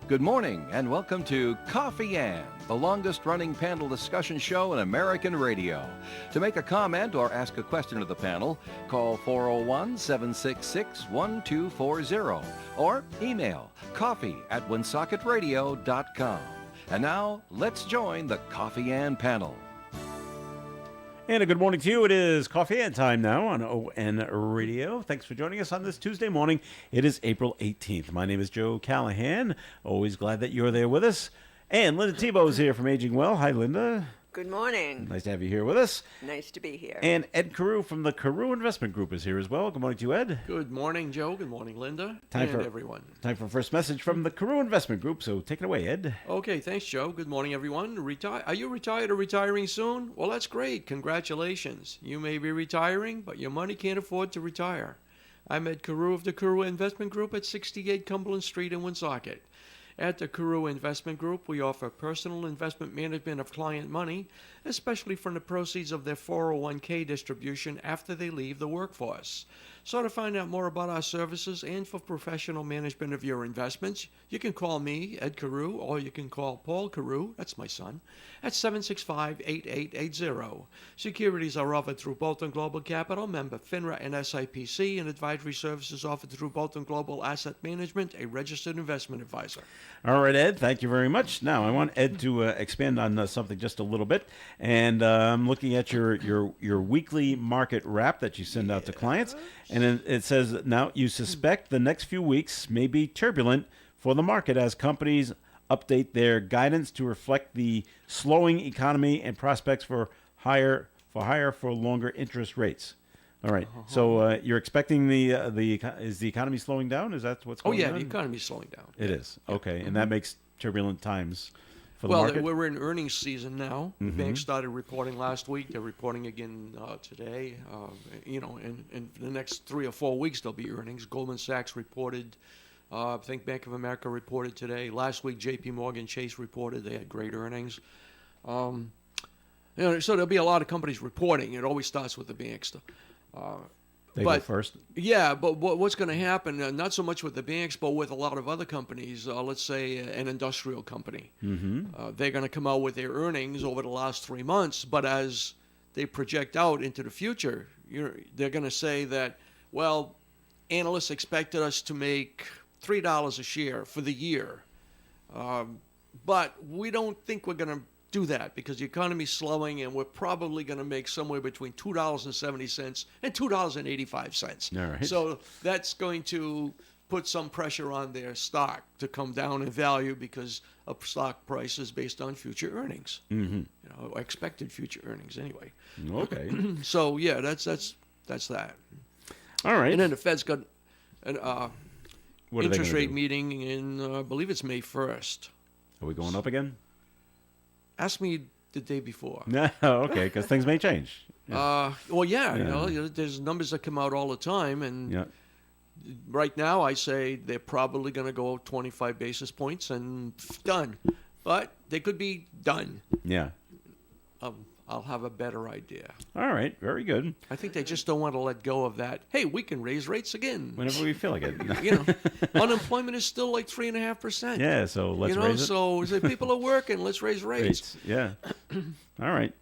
Good morning and welcome to Coffee Ann, the longest-running panel discussion show in American radio. To make a comment or ask a question of the panel, call 401-766-1240 or email coffee@woonsocket.radio.com. And now, let's join the Coffee Ann panel. And a good morning to you. It is Coffee Ann time now on ON Radio. Thanks for joining us on this Tuesday morning. It is April 18th. My name is Joe Callahan. Always glad that you're there with us. And Linda Tebow is here from Aging Well. Hi, Linda. Good morning. Nice to have you here with us. Nice to be here. And Ed Carew from the Carew Investment Group is here as well. Good morning to you, Ed. Good morning, Joe. Good morning, Linda. Time and for everyone. Time for first message from the Carew Investment Group. So take it away, Ed. Okay, thanks, Joe. Good morning, everyone. Are you retired or retiring soon? Well, that's great. Congratulations. You may be retiring, but your money can't afford to retire. I'm Ed Carew of the Carew Investment Group at 68 Cumberland Street in Woonsocket. At the Carew Investment Group, we offer personal investment management of client money, especially from the proceeds of their 401k distribution after they leave the workforce. So to find out more about our services and for professional management of your investments, you can call me, Ed Carew, or you can call Paul Carew, that's my son, at 765-8880. Securities are offered through Bolton Global Capital, member FINRA and SIPC, and advisory services offered through Bolton Global Asset Management, a registered investment advisor. All right, Ed, thank you very much. Now, I want Ed to expand on something just a little bit. And I'm looking at your weekly market wrap that you send out to clients. And it says, now, you suspect the next few weeks may be turbulent for the market as companies update their guidance to reflect the slowing economy and prospects for higher for longer interest rates. All right. So you're expecting is the economy slowing down? Is that what's going on? Oh, yeah, the economy's slowing down. It is. Okay. And that makes turbulent times for the market? Well, we're in earnings season now. Banks started reporting last week. They're reporting again today. In the next 3 or 4 weeks, there'll be earnings. Goldman Sachs reported. I think Bank of America reported today. Last week, J.P. Morgan Chase reported. They had great earnings. So there'll be a lot of companies reporting. It always starts with the banks. They go first? Yeah, but what's going to happen, not so much with the banks, but with a lot of other companies, let's say an industrial company. They're going to come out with their earnings over the last 3 months, but as they project out into the future, they're going to say that, well, analysts expected us to make $3 a share for the year, but we don't think we're going to do that because the economy's slowing and we're probably going to make somewhere between $2.70 and $2.85. All right. So that's going to put some pressure on their stock to come down in value because a stock price is based on future earnings, expected future earnings anyway. Okay. So yeah, that's that. All right. And then the Fed's got an What are they interest gonna rate do? meeting in, I believe it's May 1st. Are we going up again? Ask me the day before. No, okay, because things may change. There's numbers that come out all the time, and Yeah. right now I say they're probably going to go 25 basis points and done. But they could be done. Yeah. I'll have a better idea. All right. Very good. I think they just don't want to let go of that. Hey, we can raise rates again. Whenever we feel like it. Unemployment is still like 3.5%. Yeah, so let's raise it. So the people are working. Let's raise rates. Yeah. All right.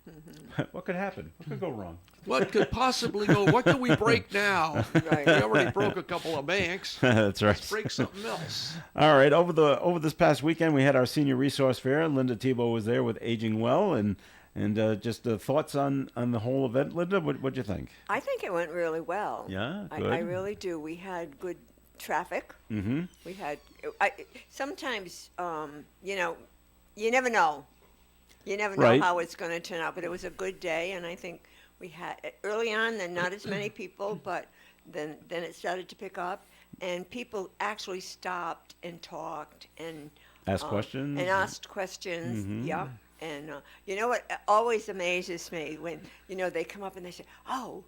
What could happen? What could go wrong? What could possibly go? What could we break now? Right. We already broke a couple of banks. That's right. Let's break something else. All right. Over this past weekend, we had our senior resource fair. Linda Tebow was there with Aging Well, and just thoughts on the whole event, Linda. What'd you think? I think it went really well. Yeah, good. I really do. We had good traffic. We had. Sometimes, you never know. You never know Right. how it's going to turn out. But it was a good day, and I think we had early on. Then not as many people, but then it started to pick up, and people actually stopped and talked and Ask questions? and asked questions. Yeah. And you know what always amazes me when they come up and they say, "Oh,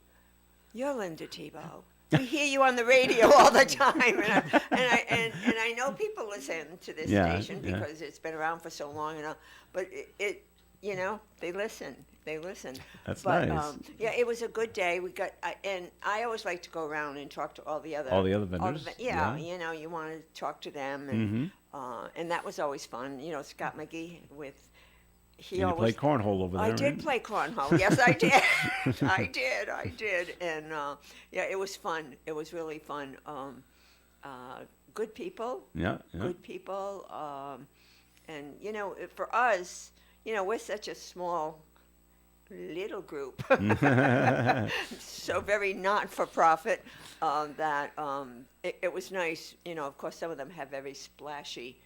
you're Linda Tebow. We hear you on the radio all the time." And I know people listen to this Yeah, station yeah. because it's been around for so long. But you know, they listen. They listen. That's But, nice. yeah, it was a good day. We got, and I always like to go around and talk to all the other vendors. yeah, you know, you want to talk to them, and that was always fun. You know, Scott McGee with he And you always played cornhole over there. I did right? play cornhole. Yes, I did. I did, and yeah, it was fun. It was really fun. Good people. Yeah, yeah. Good people. And you know, for us, you know, we're such a small little group, so very not for profit, that it was nice. You know, of course, some of them have very splashy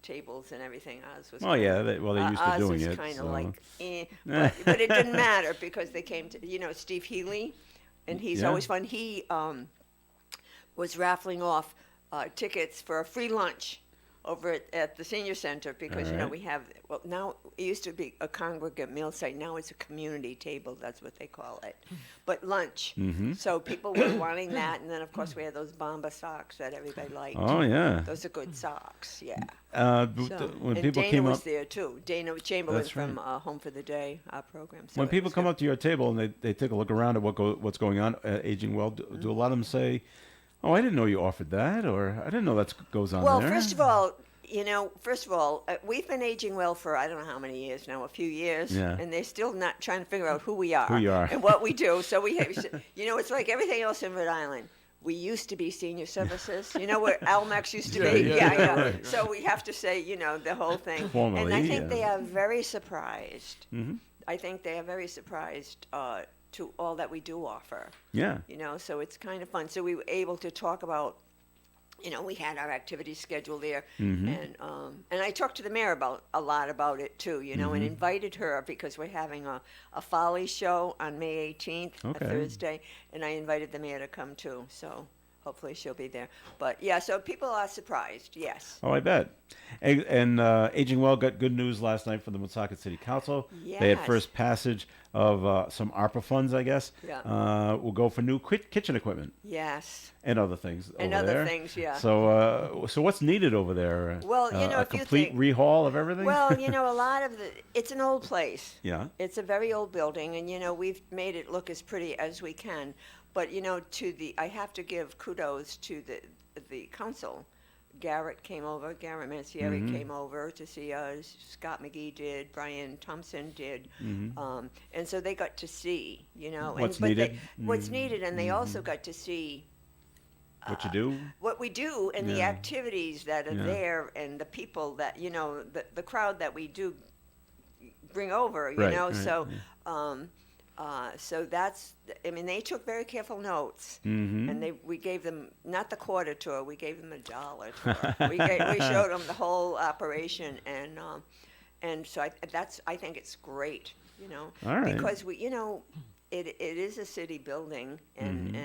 tables and everything. Ours was Oh yeah, they used to ours doing was it. kind of so. like, but it didn't matter because they came to, you know, Steve Healy, and he's Yeah. always fun. He was raffling off tickets for a free lunch over at the senior center because, you know, Alright. we have, well, now it used to be a congregate meal site. Now it's a community table. That's what they call it. But lunch. Mm-hmm. So people were wanting that. And then, of course, we had those Bomba socks that everybody liked. Oh yeah. Those are good socks, yeah. When and people Dana came was up, there too. Dana Chamberlain That's right. from Home for the Day, our program. So when it people was come good. up to your table and they take a look around at what's going on at Aging Well, do a lot of them say, "Oh, I didn't know you offered that," or "I didn't know that goes on Well, there"? first of all, you know, we've been aging well for I don't know how many years now, a few years, Yeah. and they're still not trying to figure out who we are, Who you are. and what we do. So we have, you know, it's like everything else in Rhode Island. We used to be senior services. You know where Almex used to be? Yeah, right. So we have to say, you know, the whole thing. and Formally, I think yeah. they are very surprised. Mm-hmm. I think they are very surprised to all that we do offer. Yeah. You know, so it's kind of fun. So we were able to talk about, you know, we had our activity schedule there, Mm-hmm. and I talked to the mayor a lot about it too, you know, Mm-hmm. and invited her because we're having a folly show on May 18th, Okay. a Thursday, and I invited the mayor to come too. So hopefully she'll be there. But yeah, so people are surprised. Yes. Oh, I bet. And Aging Well got good news last night from the Woonsocket City Council. They had Yes. first passage of some ARPA funds, I guess. Yeah. Will go for new kitchen equipment Yes. and other things And over other there. things, yeah. So what's needed over there? Well, you know, a if you complete think- rehaul of everything. Well, you know, a lot of it's an old place. Yeah. It's a very old building, and you know we've made it look as pretty as we can. But you know, I have to give kudos to the council. Garrett Mansieri came over to see us. Scott McGee did. Brian Thompson did. And so they got to see, you know, What's needed. What's needed, and they also got to see What you do? what we do and the Yeah. activities that are Yeah. there and the people that, you know, the crowd that we do bring over, you Right, know. right, So so that's, I mean, they took very careful notes, Mm-hmm. and we gave them not the quarter tour, we gave them a dollar tour. we showed them the whole operation, and so I think it's great, you know, All right. because you know, it is a city building, and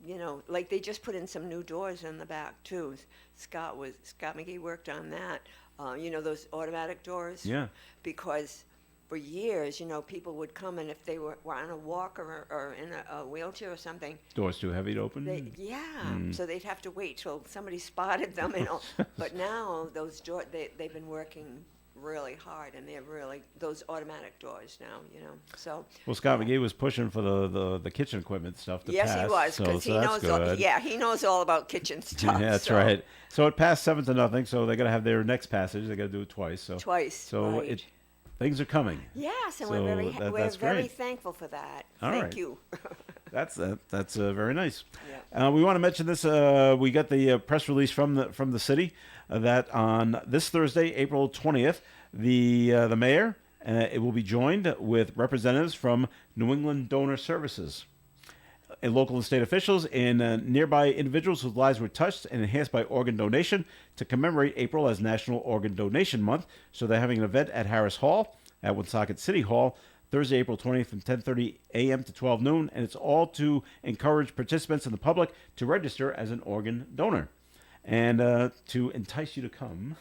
you know, like they just put in some new doors in the back too. Scott McGee worked on that. You know, those automatic doors. Yeah. Because for years, you know, people would come, and if they were on a walker or in a wheelchair or something, Doors too heavy to open. so they'd have to wait till somebody spotted them, you know. But now those doors, they've been working really hard, and they're really those automatic doors now, you know. So Well, Scott McGee was pushing for the kitchen equipment stuff to yes, pass. he was, so because he that's knows. good. He knows all about kitchen stuff. Yeah, that's so. right. So it passed 7-0. So they got to have their next passage. They got to do it twice. So Twice. So right. things are coming. Yes, and So we're that's very great. thankful for that. All Thank right. you. That's very nice. Yeah. We want to mention this. We got the press release from the city that on this Thursday, April 20th, the mayor it will be joined with representatives from New England Donor Services, and local and state officials, and nearby individuals whose lives were touched and enhanced by organ donation to commemorate April as National Organ Donation Month. So they're having an event at Harris Hall at Woonsocket City Hall Thursday, April 20th from 10:30 a.m. to 12 noon, and it's all to encourage participants in the public to register as an organ donor. And to entice you to come,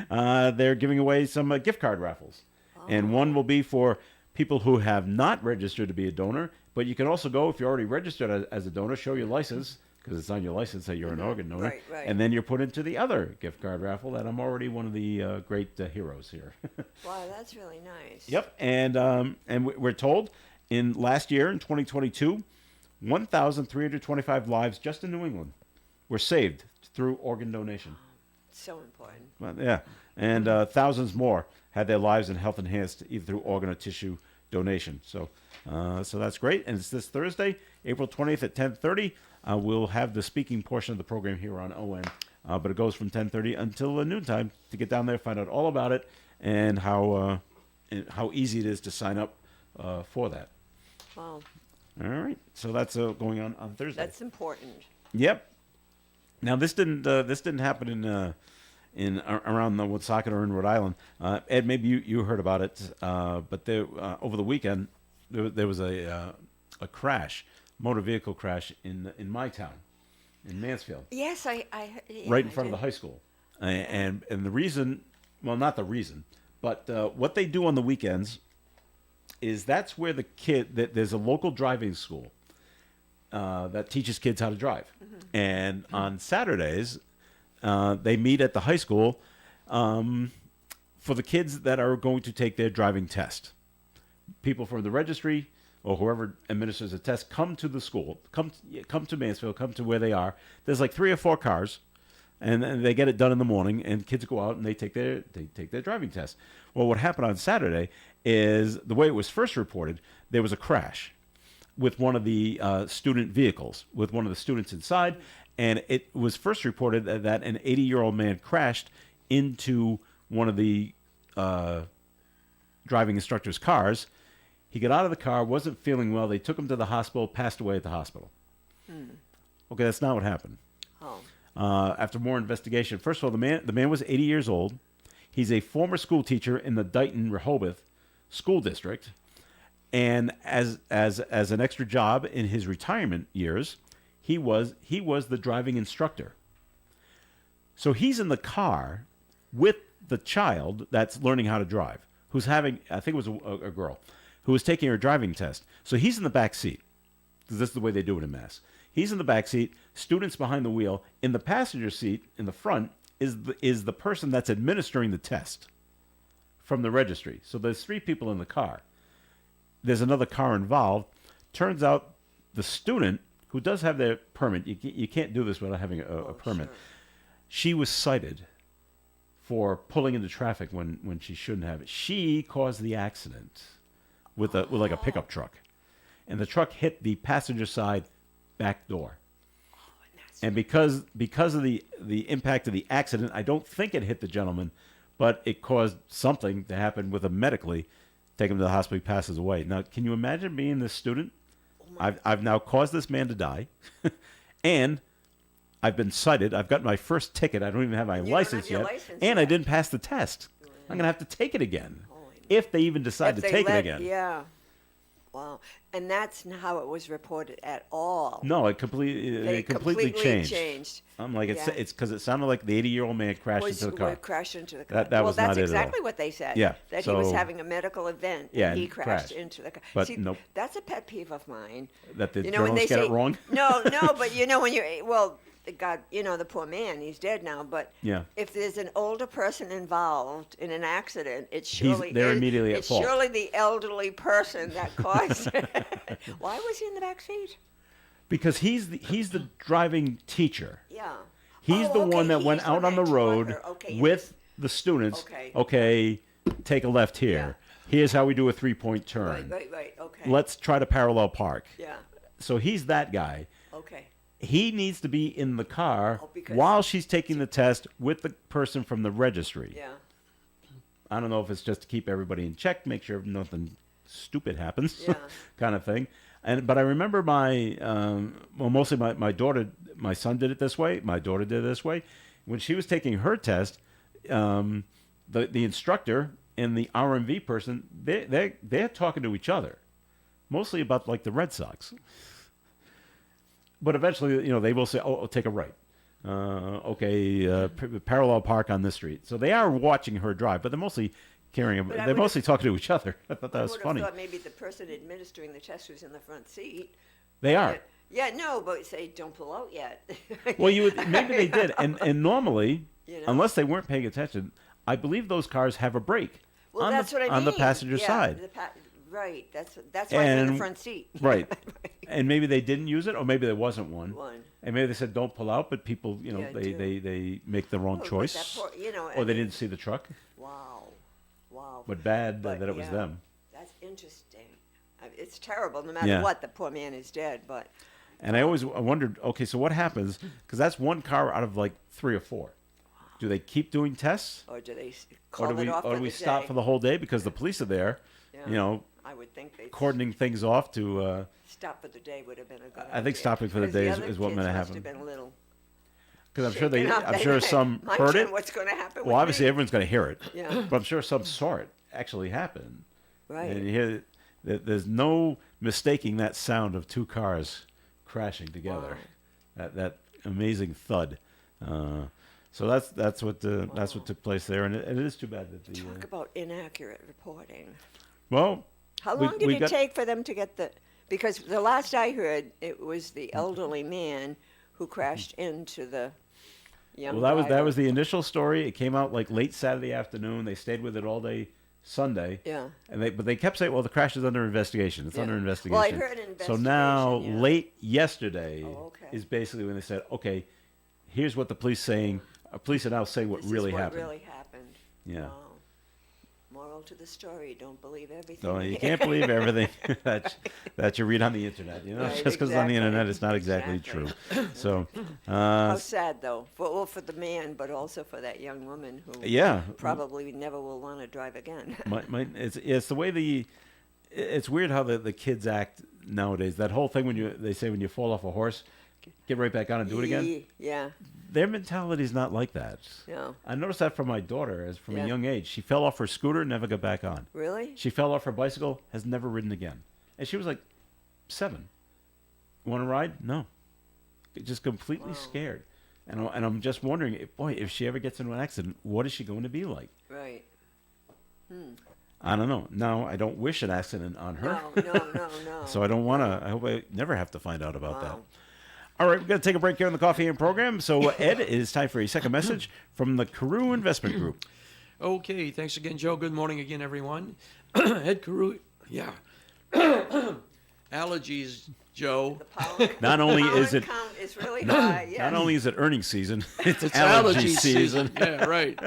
they're giving away some gift card raffles. And one will be for people who have not registered to be a donor, but you can also go, if you're already registered as a donor, show your license because it's on your license that you're an organ donor. Right, right. And then you're put into the other gift card raffle that I'm already one of the great heroes here. Wow, that's really nice. Yep, and we're told in last year in 2022, 1,325 lives just in New England were saved through organ donation. So important. Well, yeah, and thousands more had their lives and health enhanced either through organ or tissue donation. So that's great, and it's this Thursday, April 20th at 10:30. We'll have the speaking portion of the program here on ON, but it goes from 10:30 until noontime to get down there, find out all about it, and how easy it is to sign up for that. Wow, All right, so that's going on Thursday. that's important. Yep. Now this didn't happen in around the Woonsocket or in Rhode Island. Ed, maybe you heard about it, but there over the weekend there was a crash, motor vehicle crash in my town, in Mansfield, Yes, yeah, right in I front of did. the high school, and the reason, well, not the reason, but what they do on the weekends is that's where there's a local driving school that teaches kids how to drive. And on Saturdays, they meet at the high school for the kids that are going to take their driving test. People from the registry or whoever administers the test come to the school, come to Mansfield, come to where they are. There's like 3 or 4 cars, and they get it done in the morning, and kids go out and they take their driving test. Well, what happened on Saturday is the way it was first reported, there was a crash with one of the student vehicles, with one of the students inside, and it was first reported that an 80-year-old man crashed into one of the driving instructor's cars. He got out of the car, wasn't feeling well. They took him to the hospital, passed away at the hospital. Okay, that's not what happened. Oh, After more investigation, first of all, the man was 80 years old. He's a former school teacher in the Dighton Rehoboth School District, and as an extra job in his retirement years, he was the driving instructor. So he's in the car with the child that's learning how to drive, who's having, I think it was a girl, who was taking her driving test. So he's in the back seat, because this is the way they do it in Mass. He's in the back seat, students behind the wheel. In the passenger seat, in the front, is the person that's administering the test from the registry. So there's 3 people in the car. There's another car involved. Turns out the student, who does have their permit, you can't do this without having a permit. sure. She was cited for pulling into traffic when she shouldn't have it. She caused the accident with like a pickup truck, and the truck hit the passenger side back door. And because of the impact of the accident, I don't think it hit the gentleman, but it caused something to happen with him medically. Take him to the hospital, he passes away. Now, can you imagine being this student? I've now caused this man to die, and I've been cited. I've got my first ticket. I don't even have my don't license have your yet, license and I yet. didn't pass the test. I'm gonna have to take it again, Holy if they even decide If to they take it let- again. Yeah. Wow. And that's not how it was reported at all. No, it completely They completely changed. changed. I'm like, Yeah. it's because it sounded like the 80-year-old man crashed Was into the car. crashed into the car. That well, was that's not it at all. exactly what they said. Yeah, That he was so- having a medical event. Yeah, And he and crashed crashed. into the car. But See, nope. That's a pet peeve of mine. That the You know, when they journalists get say it wrong? No, but you know when God, the poor man, he's dead now. But Yeah. if there's an older person involved in an accident, they're immediately at it's fault. surely the elderly person that caused it. Why was he in the back seat? Because he's the driving teacher. Yeah. He's Oh, the okay, one that went he's out on the that taught road her. Okay, with the students. Okay. Okay, take a left here. Here's how we do a 3-point turn. Right. Okay. Let's try to parallel park. Yeah. So he's that guy. Okay. He needs to be in the car because- while she's taking the test with the person from the registry. Yeah. I don't know if it's just to keep everybody in check, make sure nothing stupid happens, Yeah. kind of thing. But I remember mostly my daughter, my son did it this way. My daughter did it this way. When she was taking her test, the instructor and the RMV person, they're talking to each other, mostly about like the Red Sox. But eventually, they will say, "Oh, take a right." Parallel park on this street. So they are watching her drive, but they're mostly I they're would mostly talking to each other. I thought that was would funny. have thought maybe the person administering the test was in the front seat. They are. Yeah, no, but say don't pull out yet. Well, maybe they did, and normally, You know? unless they weren't paying attention, I believe those cars have a brake Well, on that's the what I mean. on the passenger Yeah, side. Right. That's why I'm in the And- front seat. Right. And maybe they didn't use it, or maybe there wasn't one. One. And maybe they said don't pull out, but people, Yeah, they make the wrong Oh, but choice, that poor- you know, or I they mean- didn't see the truck. Wow. But bad But, that it was yeah, them. That's interesting. It's terrible. No matter Yeah. what, the poor man is dead. But And I wondered, okay, so what happens? Because that's one car out of like 3 or 4. Do they keep doing tests, or do they or call do it we off or for do we the stop day? for the whole day because the police are there? Yeah. You know, I would think they cordoning things off to. stop for the day would have been a good I think idea. stopping for the 'Cause day other is what kids meant to must happen. have been a little Because shaken up. I'm sure some Mind heard you, it. What's going to happen? Well, with obviously me? everyone's going to hear it. Yeah. But I'm sure some saw it actually happen. Right. And you hear there's no mistaking that sound of 2 cars crashing together. That amazing thud. So that's what took place there, and it is too bad that the Talk about inaccurate reporting. well. How we- long did we it got- take for them to get the? Because the last I heard, it was the elderly man who crashed into the young. Well, that driver. was the initial story. It came out like late Saturday afternoon. They stayed with it all day Sunday. Yeah. And they kept saying, "Well, the crash is under investigation. It's Yeah. under investigation." Well, I heard an So now, investigation, yeah. late yesterday, Oh, okay. is basically when they said, "Okay, here's what the police saying. Police are now saying what This is really what happened." really happened. Yeah. Wow. Moral to the story: don't believe everything. So you can't believe everything that you read on the internet. You know, Right, just because it's on the exactly. internet, it's not exactly Exactly. true. So, How sad, though, for the man, but also for that young woman who yeah, probably never will want to drive again. it's the way it's weird how the kids act nowadays. That whole thing they say when you fall off a horse, get right back on and do it again. Yeah. Their mentality is not like that. No. I noticed that from my daughter, as from Yeah. a young age. She fell off her scooter, never got back on. Really? She fell off her bicycle, has never ridden again. And she was like 7. Want to ride? No. Just completely Wow. scared. And I'm just wondering, if she ever gets into an accident, what is she going to be like? Right. I don't know. No, I don't wish an accident on her. No. So I don't want to. I hope I never have to find out about that. Wow. All right, we're going to take a break here on the Coffee and program. So, Ed, it is time for a second message from the Carew Investment Group. Okay, thanks again, Joe. Good morning again, everyone. Ed Carew, yeah. Allergies, Joe. The pollen, Not only pollen is it- count is really high. Yes. Not only is it earnings season, it's, It's allergy season. Yeah, right.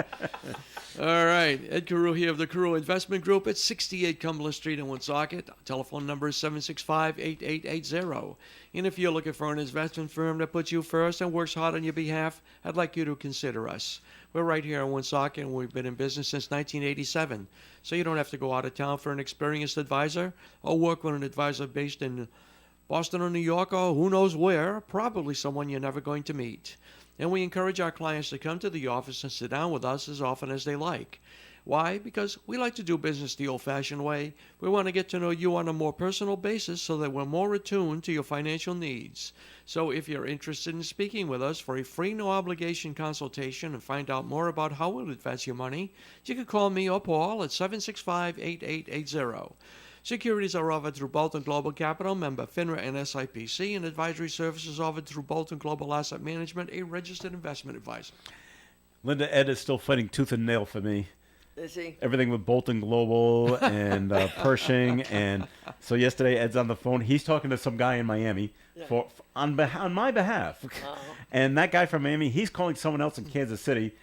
All right. Ed Carew here of the Carew Investment Group at 68 Cumberland Street in Woonsocket. Telephone number is 765-8880. And if you're looking for an investment firm that puts you first and works hard on your behalf, I'd like you to consider us. We're right here in Woonsocket, and we've been in business since 1987. So you don't have to go out of town for an experienced advisor or work with an advisor based in Boston or New York or who knows where, probably someone you're never going to meet. And we encourage our clients to come to the office and sit down with us as often as they like. Why? Because we like to do business the old-fashioned way. We want to get to know you on a more personal basis so that we're more attuned to your financial needs. So if you're interested in speaking with us for a free no-obligation consultation and find out more about how we'll invest your money, you can call me or Paul at 765-8880. Securities are offered through Bolton Global Capital, member FINRA and SIPC, and advisory services offered through Bolton Global Asset Management, a registered investment advisor. Linda, Ed is still fighting tooth and nail for me. Is he? Everything with Bolton Global and Pershing. And so yesterday, Ed's on the phone. He's talking to some guy in Miami on my behalf. And that guy from Miami, he's calling someone else in Kansas City,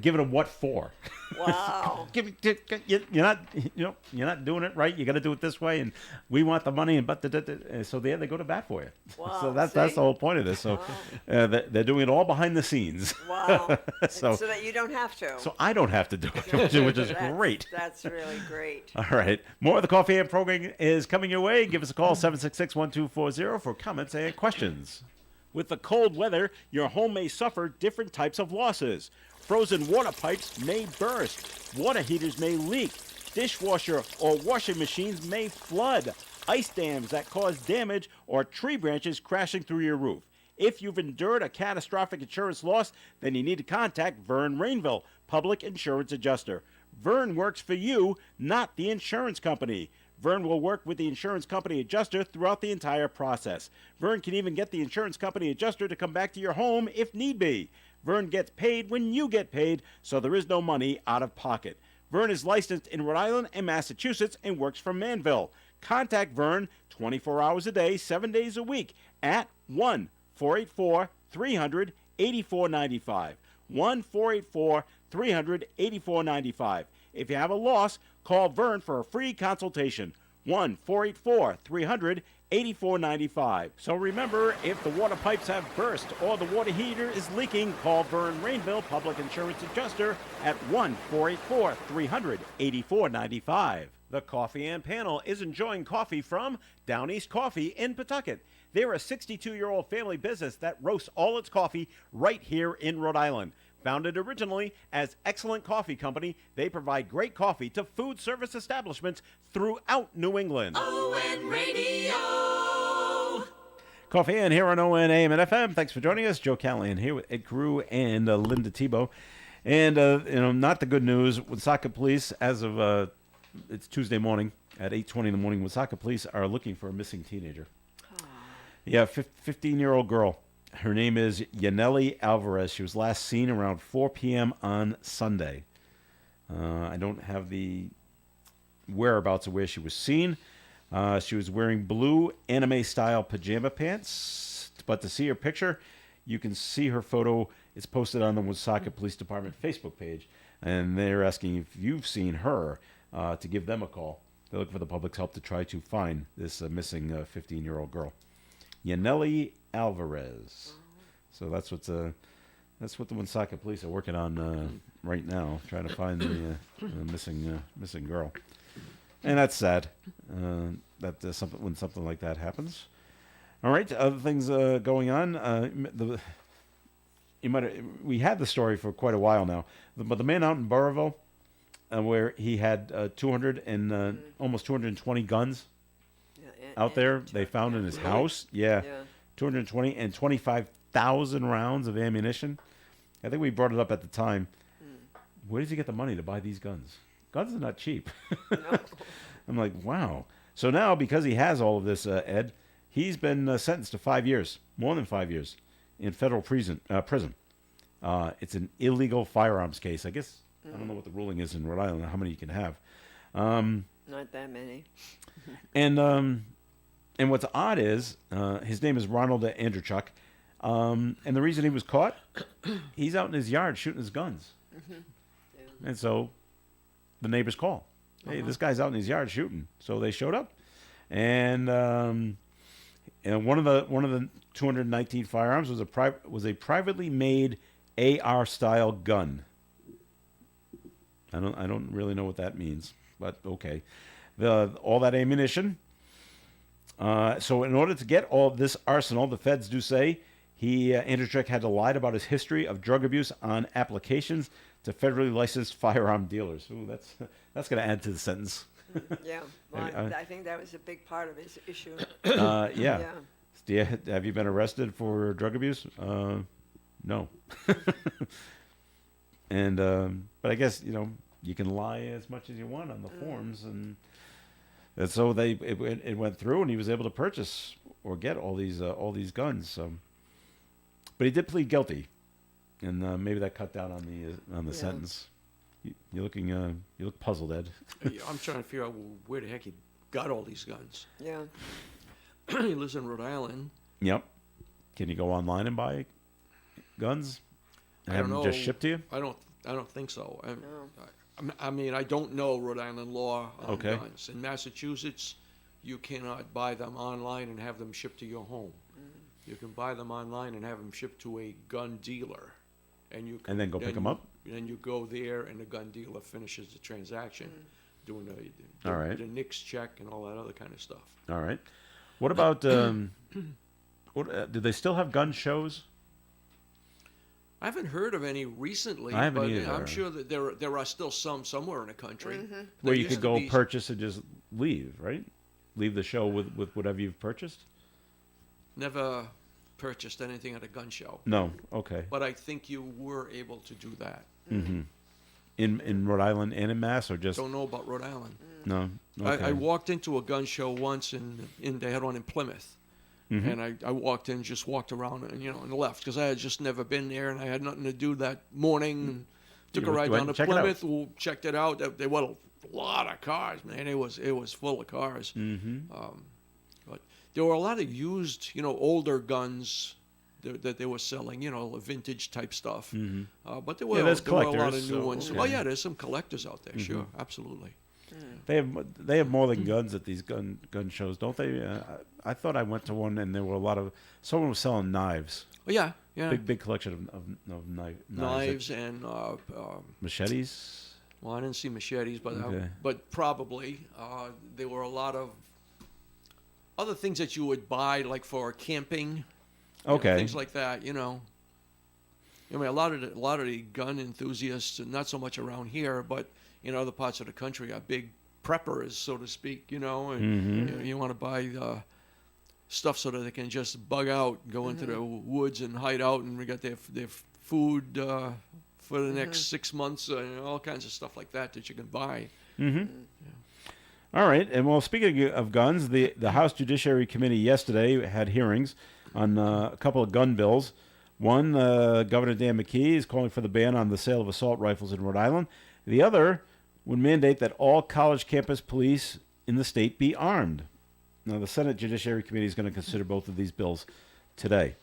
giving him what for. Wow. You're not doing it right. You got to do it this way, and we want the money. And so they go to bat for you. Wow, So that's see? the whole point of this. So they're doing it all behind the scenes. Wow. So that you don't have to. so I don't have to do it, which is great. That's really great. All right. More of the Coffee and program is coming your way. Give us a call, 766-1240, for comments and questions. With the cold weather, your home may suffer different types of losses. Frozen water pipes may burst. Water heaters may leak. Dishwasher or washing machines may flood. Ice dams that cause damage, or tree branches crashing through your roof. If you've endured a catastrophic insurance loss, then you need to contact Vern Rainville, Public Insurance Adjuster. Vern works for you, not the insurance company. Vern will work with the insurance company adjuster throughout the entire process. Vern can even get the insurance company adjuster to come back to your home if need be. Vern gets paid when you get paid, so there is no money out of pocket. Vern is licensed in Rhode Island and Massachusetts and works from Manville. Contact Vern 24 hours a day, 7 days a week at 1-484-300-8495. 1-484-300-8495. If you have a loss, call Vern for a free consultation. 1-484-300-8495. So remember, if the water pipes have burst or the water heater is leaking, call Vern Rainville Public Insurance Adjuster at 1-484-300-8495. The Coffee and Panel is enjoying coffee from Down East Coffee in Pawtucket. They're a 62-year-old family business that roasts all its coffee right here in Rhode Island. Founded originally as Excellent Coffee Company, they provide great coffee to food service establishments throughout New England. ON Radio. Coffee and here on ON AM and FM. Thanks for joining us. Joe Callahan here with Ed Carew and Linda Tebow. And, not the good news. Woonsocket Police, as of it's Tuesday morning at 8:20 in the morning, Woonsocket Police are looking for a missing teenager. Yeah, 15-year-old girl. Her name is Yaneli Alvarez. She was last seen around 4 p.m. on Sunday. I don't have the whereabouts of where she was seen. She was wearing blue anime-style pajama pants. But to see her picture, you can see her photo. It's posted on the Woonsocket Police Department Facebook page. And they're asking if you've seen her to give them a call. They're looking for the public's help to try to find this missing 15-year-old girl. Yaneli Alvarez. So that's what the Woonsocket Police are working on right now, trying to find the missing girl. And that's sad when something like that happens. All right, other things going on. We had the story for quite a while now, but the man out in Burrillville, where he had almost 220 guns. Out there, they found in his house, 220 and 25,000 rounds of ammunition. I think we brought it up at the time. Where does he get the money to buy these guns? Guns are not cheap. No. I'm like, wow. So now, because he has all of this, Ed, he's been sentenced to 5 years, more than 5 years, in federal prison. It's an illegal firearms case. I guess, I don't know what the ruling is in Rhode Island, how many you can have. Not that many. And what's odd is his name is Ronald Andrewchuk, and the reason he was caught, he's out in his yard shooting his guns, and so the neighbors call, "Hey, this guy's out in his yard shooting." So they showed up, and one of the 219 firearms was a privately made AR style gun. I don't really know what that means, but okay, all that ammunition. So in order to get all of this arsenal, the feds do say Andrewchuk had to lie about his history of drug abuse on applications to federally licensed firearm dealers. Ooh, that's going to add to the sentence. Yeah, well, I think that was a big part of his issue. Yeah. Have you been arrested for drug abuse? No. And but I guess you can lie as much as you want on the forms, and so it went through, and he was able to purchase or get all these guns. So, but he did plead guilty, and maybe that cut down on the sentence. You look puzzled, Ed. I'm trying to figure out where the heck he got all these guns. Yeah. He lives in Rhode Island. Yep. Can you go online and buy guns? And I have don't them know. just shipped to you? I don't think so. No. I mean, I don't know Rhode Island law on Okay. guns. In Massachusetts, you cannot buy them online and have them shipped to your home. You can buy them online and have them shipped to a gun dealer, and you can, And then go pick them up? Then you go there, and the gun dealer finishes the transaction, doing the All right. the NICS check and all that other kind of stuff. All right. What about did they still have gun shows? I haven't heard of any recently, I haven't but either. I'm sure that there are still some somewhere in the country. Mm-hmm. Where There you used could to go be- purchase and just leave, right? Leave the show with whatever you've purchased? Never purchased anything at a gun show, No. Okay. but I think you were able to do that. Mm-hmm. In Rhode Island and in Mass, or just Don't know about Rhode Island. No. Okay. I walked into a gun show once, and they had one in Plymouth. Mm-hmm. And I walked in, just walked around, and left because I had just never been there, and I had nothing to do that morning. And took a ride went down to and check it out. Plymouth, checked it out. There were a lot of cars, man. It was full of cars. Mm-hmm. But there were a lot of used, older guns that they were selling, vintage type stuff. Mm-hmm. But Yeah, there's there were a lot of collectors, new so, ones. okay. Oh yeah, there's some collectors out there. Sure, absolutely. They have more than guns at these gun shows, don't they? I thought I went to one and there were a lot of someone was selling knives. Oh yeah, yeah. Big collection of Knives and machetes. well, I didn't see machetes, but Okay. but probably there were a lot of other things that you would buy, like for camping. Okay. Things like that. I mean, a lot of the gun enthusiasts, not so much around here, but in other parts of the country, are big preppers, so to speak. And Mm-hmm. you want to buy stuff so that they can just bug out, go into the woods and hide out, and we got their food for the next 6 months, all kinds of stuff like that you can buy. Mm-hmm. All right, and well, speaking of guns, the House Judiciary Committee yesterday had hearings on a couple of gun bills. One, Governor Dan McKee is calling for the ban on the sale of assault rifles in Rhode Island. The other would mandate that all college campus police in the state be armed. Now, the Senate Judiciary Committee is going to consider both of these bills today.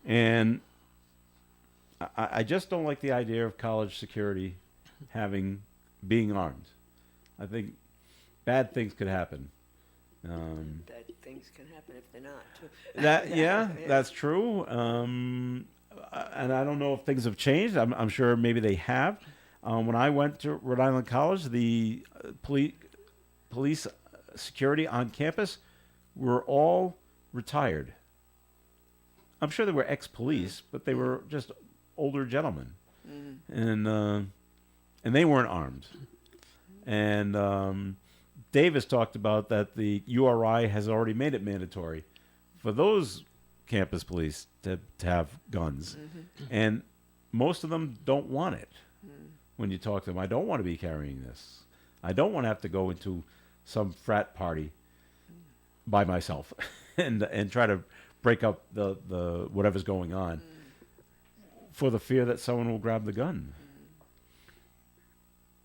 And I just don't like the idea of college security being armed. I think bad things could happen. That things can happen if they're not. Too. That's true. And I don't know if things have changed. I'm sure maybe they have. When I went to Rhode Island College, the police security on campus were all retired. I'm sure they were ex-police, but they were just older gentlemen, and they weren't armed. And Davis talked about that the URI has already made it mandatory for those campus police to have guns, and most of them don't want it. When you talk to them, I don't want to be carrying this. I don't want to have to go into some frat party by myself and try to break up the whatever's going on for the fear that someone will grab the gun.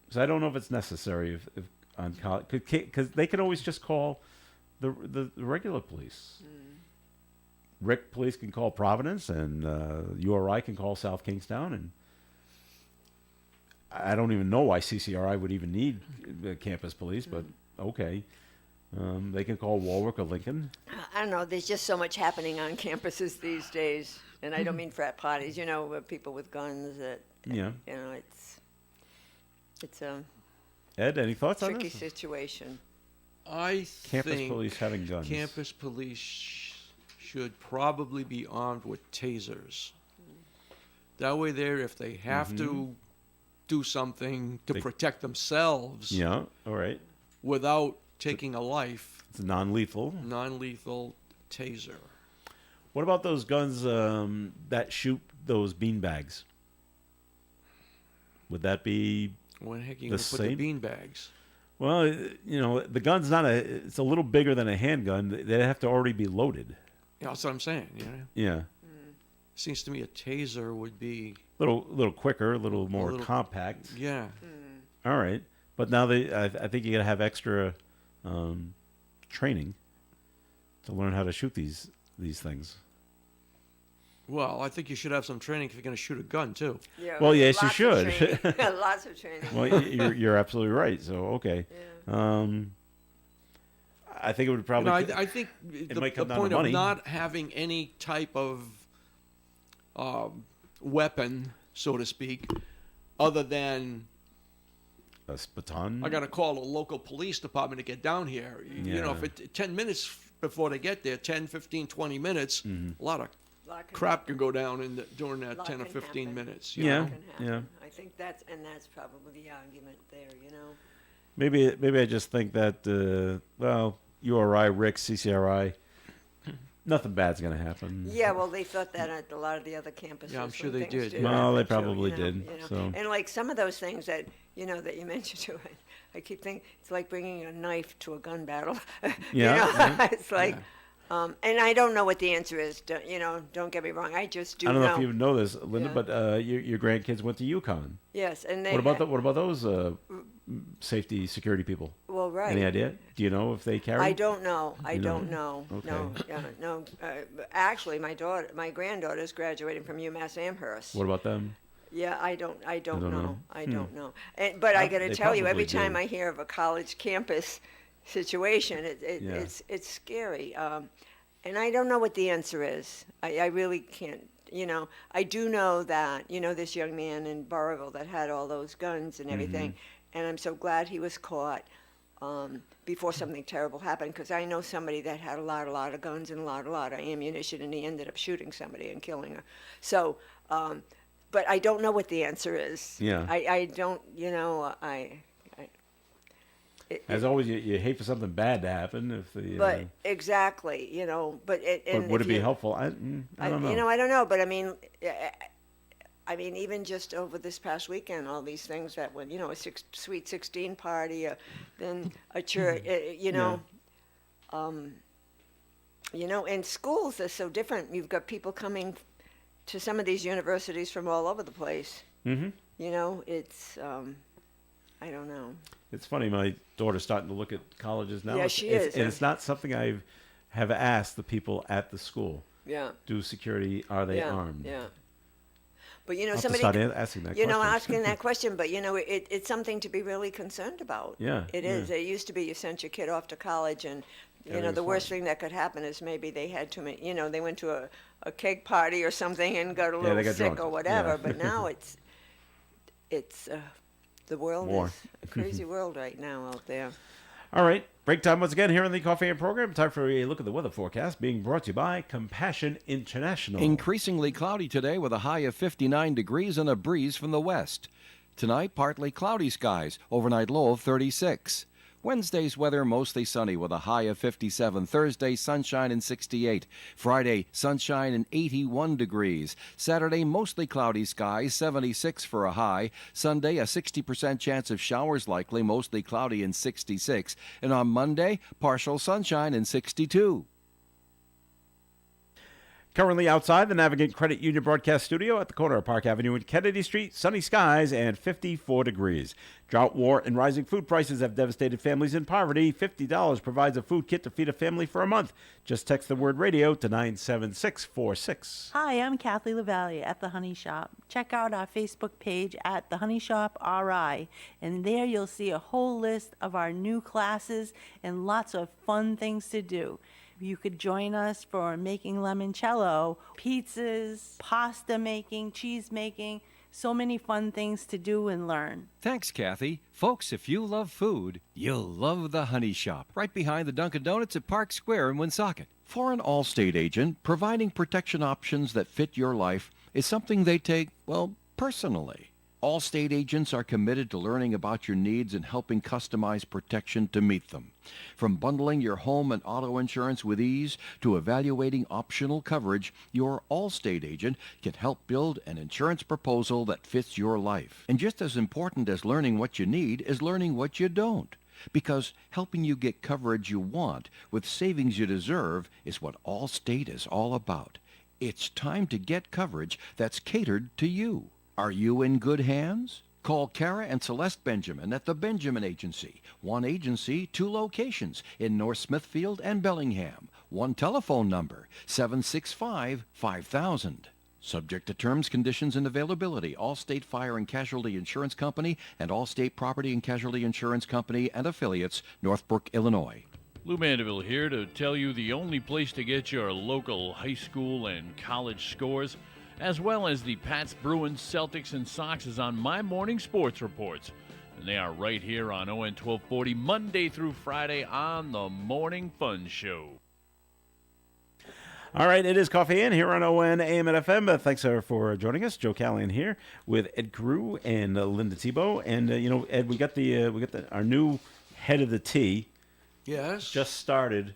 So I don't know if it's necessary if on college, because they can always just call the regular police. Rick Police can call Providence, and URI can call South Kingstown, and I don't even know why CCRI would even need the campus police, but okay. They can call Warwick or Lincoln. I don't know. There's just so much happening on campuses these days, and I don't mean frat parties. People with guns. Yeah. It's a Ed, any thoughts on tricky this? situation. I Campus think police having guns. campus police should probably be armed with tasers. That way, if they have to do something to protect themselves, Yeah, all right. without taking a life, It's non-lethal. non-lethal taser. What about those guns that shoot those beanbags? Would that be... When the heck are you The going to put the same? bean bags? Well, the gun's it's a little bigger than a handgun. They have to already be loaded. Yeah, that's what I'm saying. Yeah. Seems to me a taser would be, Little quicker, a little more little- compact. yeah. All right. But now I think you got to have extra training to learn how to shoot these things. Well, I think you should have some training if you're going to shoot a gun too. Yeah, Well, yes, you lots of should. training. Lots of training. Well, you're absolutely right. So, okay. Yeah. I think it would You probably... know, I think the might come down to point of money. not having any type of weapon, so to speak, other than a baton? I got to call a local police department to get down here. You know, Yeah. if it 10 minutes before they get there, 10, 15, 20 minutes, Mm-hmm. a lot of Lot can crap can go down during that Lot 10 or can 15 happen. minutes. Yeah. Lot can happen. yeah. I think that's probably the argument there. Maybe I just think that, URI, Rick, CCRI, nothing bad's going to happen. Yeah, well, they thought that at a lot of the other campuses. Yeah, I'm sure when they things did. Well, they happen, too, probably did, so. And like some of those things that, that you mentioned to it, I keep thinking, it's like bringing a knife to a gun battle. Yeah, It's like, and I don't know what the answer is, don't get me wrong. I just do I don't know if know. you know this, Linda, Yeah. but your grandkids went to UConn. Yes, and they. What about those safety security people? Well, right. Any idea? Do you know if they carry? I don't know. I You don't don't? know. Okay. No, yeah, no. Actually, my granddaughter's graduating from UMass Amherst. What about them? Yeah, I don't don't know. know? I don't know. But I got to They tell you, every probably time do. I hear of a college campus situation, Yeah. it's scary. And I don't know what the answer is. I really can't. I do know that this young man in Burrillville that had all those guns and everything, and I'm so glad he was caught before something terrible happened, because I know somebody that had a lot of guns and a lot of ammunition, and he ended up shooting somebody and killing her. So, but I don't know what the answer is. Yeah. I don't. As always, you hate for something bad to happen. If the But exactly, but but would it be helpful? I don't know. I don't know, but I mean, even just over this past weekend, all these things that when a Sweet 16 party, then a church, and schools are so different. You've got people coming to some of these universities from all over the place. Mm-hmm. It's I don't know. It's funny. My daughter's starting to look at colleges now. Yeah, she is. And it's not something I have asked the people at the school. Yeah. Do security? Are they Yeah. armed? Yeah. But I'll have to somebody start asking that question. asking that question, but it's something to be really concerned about. Yeah, It is. It used to be you sent your kid off to college, and Everything's the worst fine. thing that could happen is maybe they had too many. They went to a keg party or something and got a they little got sick drunk. or whatever. Yeah. But now it's the world War. is a crazy world right now out there. All right. Break time once again here on the Coffee and Program. Time for a look at the weather forecast being brought to you by Compassion International. Increasingly cloudy today with a high of 59 degrees and a breeze from the west. Tonight, partly cloudy skies, overnight low of 36. Wednesday's weather mostly sunny with a high of 57. Thursday, sunshine and 68. Friday, sunshine and 81 degrees. Saturday, mostly cloudy skies, 76 for a high. Sunday, a 60% chance of showers likely, mostly cloudy and 66. And on Monday, partial sunshine and 62. Currently outside the Navigant Credit Union broadcast studio at the corner of Park Avenue and Kennedy Street, sunny skies and 54 degrees. Drought, war, and rising food prices have devastated families in poverty. $50 provides a food kit to feed a family for a month. Just text the word radio to 97646. Hi, I'm Kathy LaValle at The Honey Shop. Check out our Facebook page at The Honey Shop RI, and there you'll see a whole list of our new classes and lots of fun things to do. You could join us for making limoncello, pizzas, pasta making, cheese making, so many fun things to do and learn. Thanks, Kathy. Folks, if you love food, you'll love the Honey Shop, right behind the Dunkin' Donuts at Park Square in Woonsocket. For an Allstate agent, providing protection options that fit your life is something they take, personally. Allstate agents are committed to learning about your needs and helping customize protection to meet them. From bundling your home and auto insurance with ease to evaluating optional coverage, your Allstate agent can help build an insurance proposal that fits your life. And just as important as learning what you need is learning what you don't. Because helping you get coverage you want with savings you deserve is what Allstate is all about. It's time to get coverage that's catered to you. Are you in good hands? Call Kara and Celeste Benjamin at the Benjamin Agency. One agency, two locations in North Smithfield and Bellingham. One telephone number, 765-5000. Subject to terms, conditions, and availability. Allstate Fire and Casualty Insurance Company and Allstate Property and Casualty Insurance Company and affiliates, Northbrook, Illinois. Lou Mandeville here to tell you the only place to get your local high school and college scores, as well as the Pats, Bruins, Celtics, and Sox is on My Morning Sports Reports. And they are right here on ON 1240, Monday through Friday on the Morning Fun Show. All right, it is Coffee In here on ON AM and FM. Thanks for joining us. Joe Callahan here with Ed Carew and Linda Tebow. And Ed, we got our new head of the T. Yes. Just started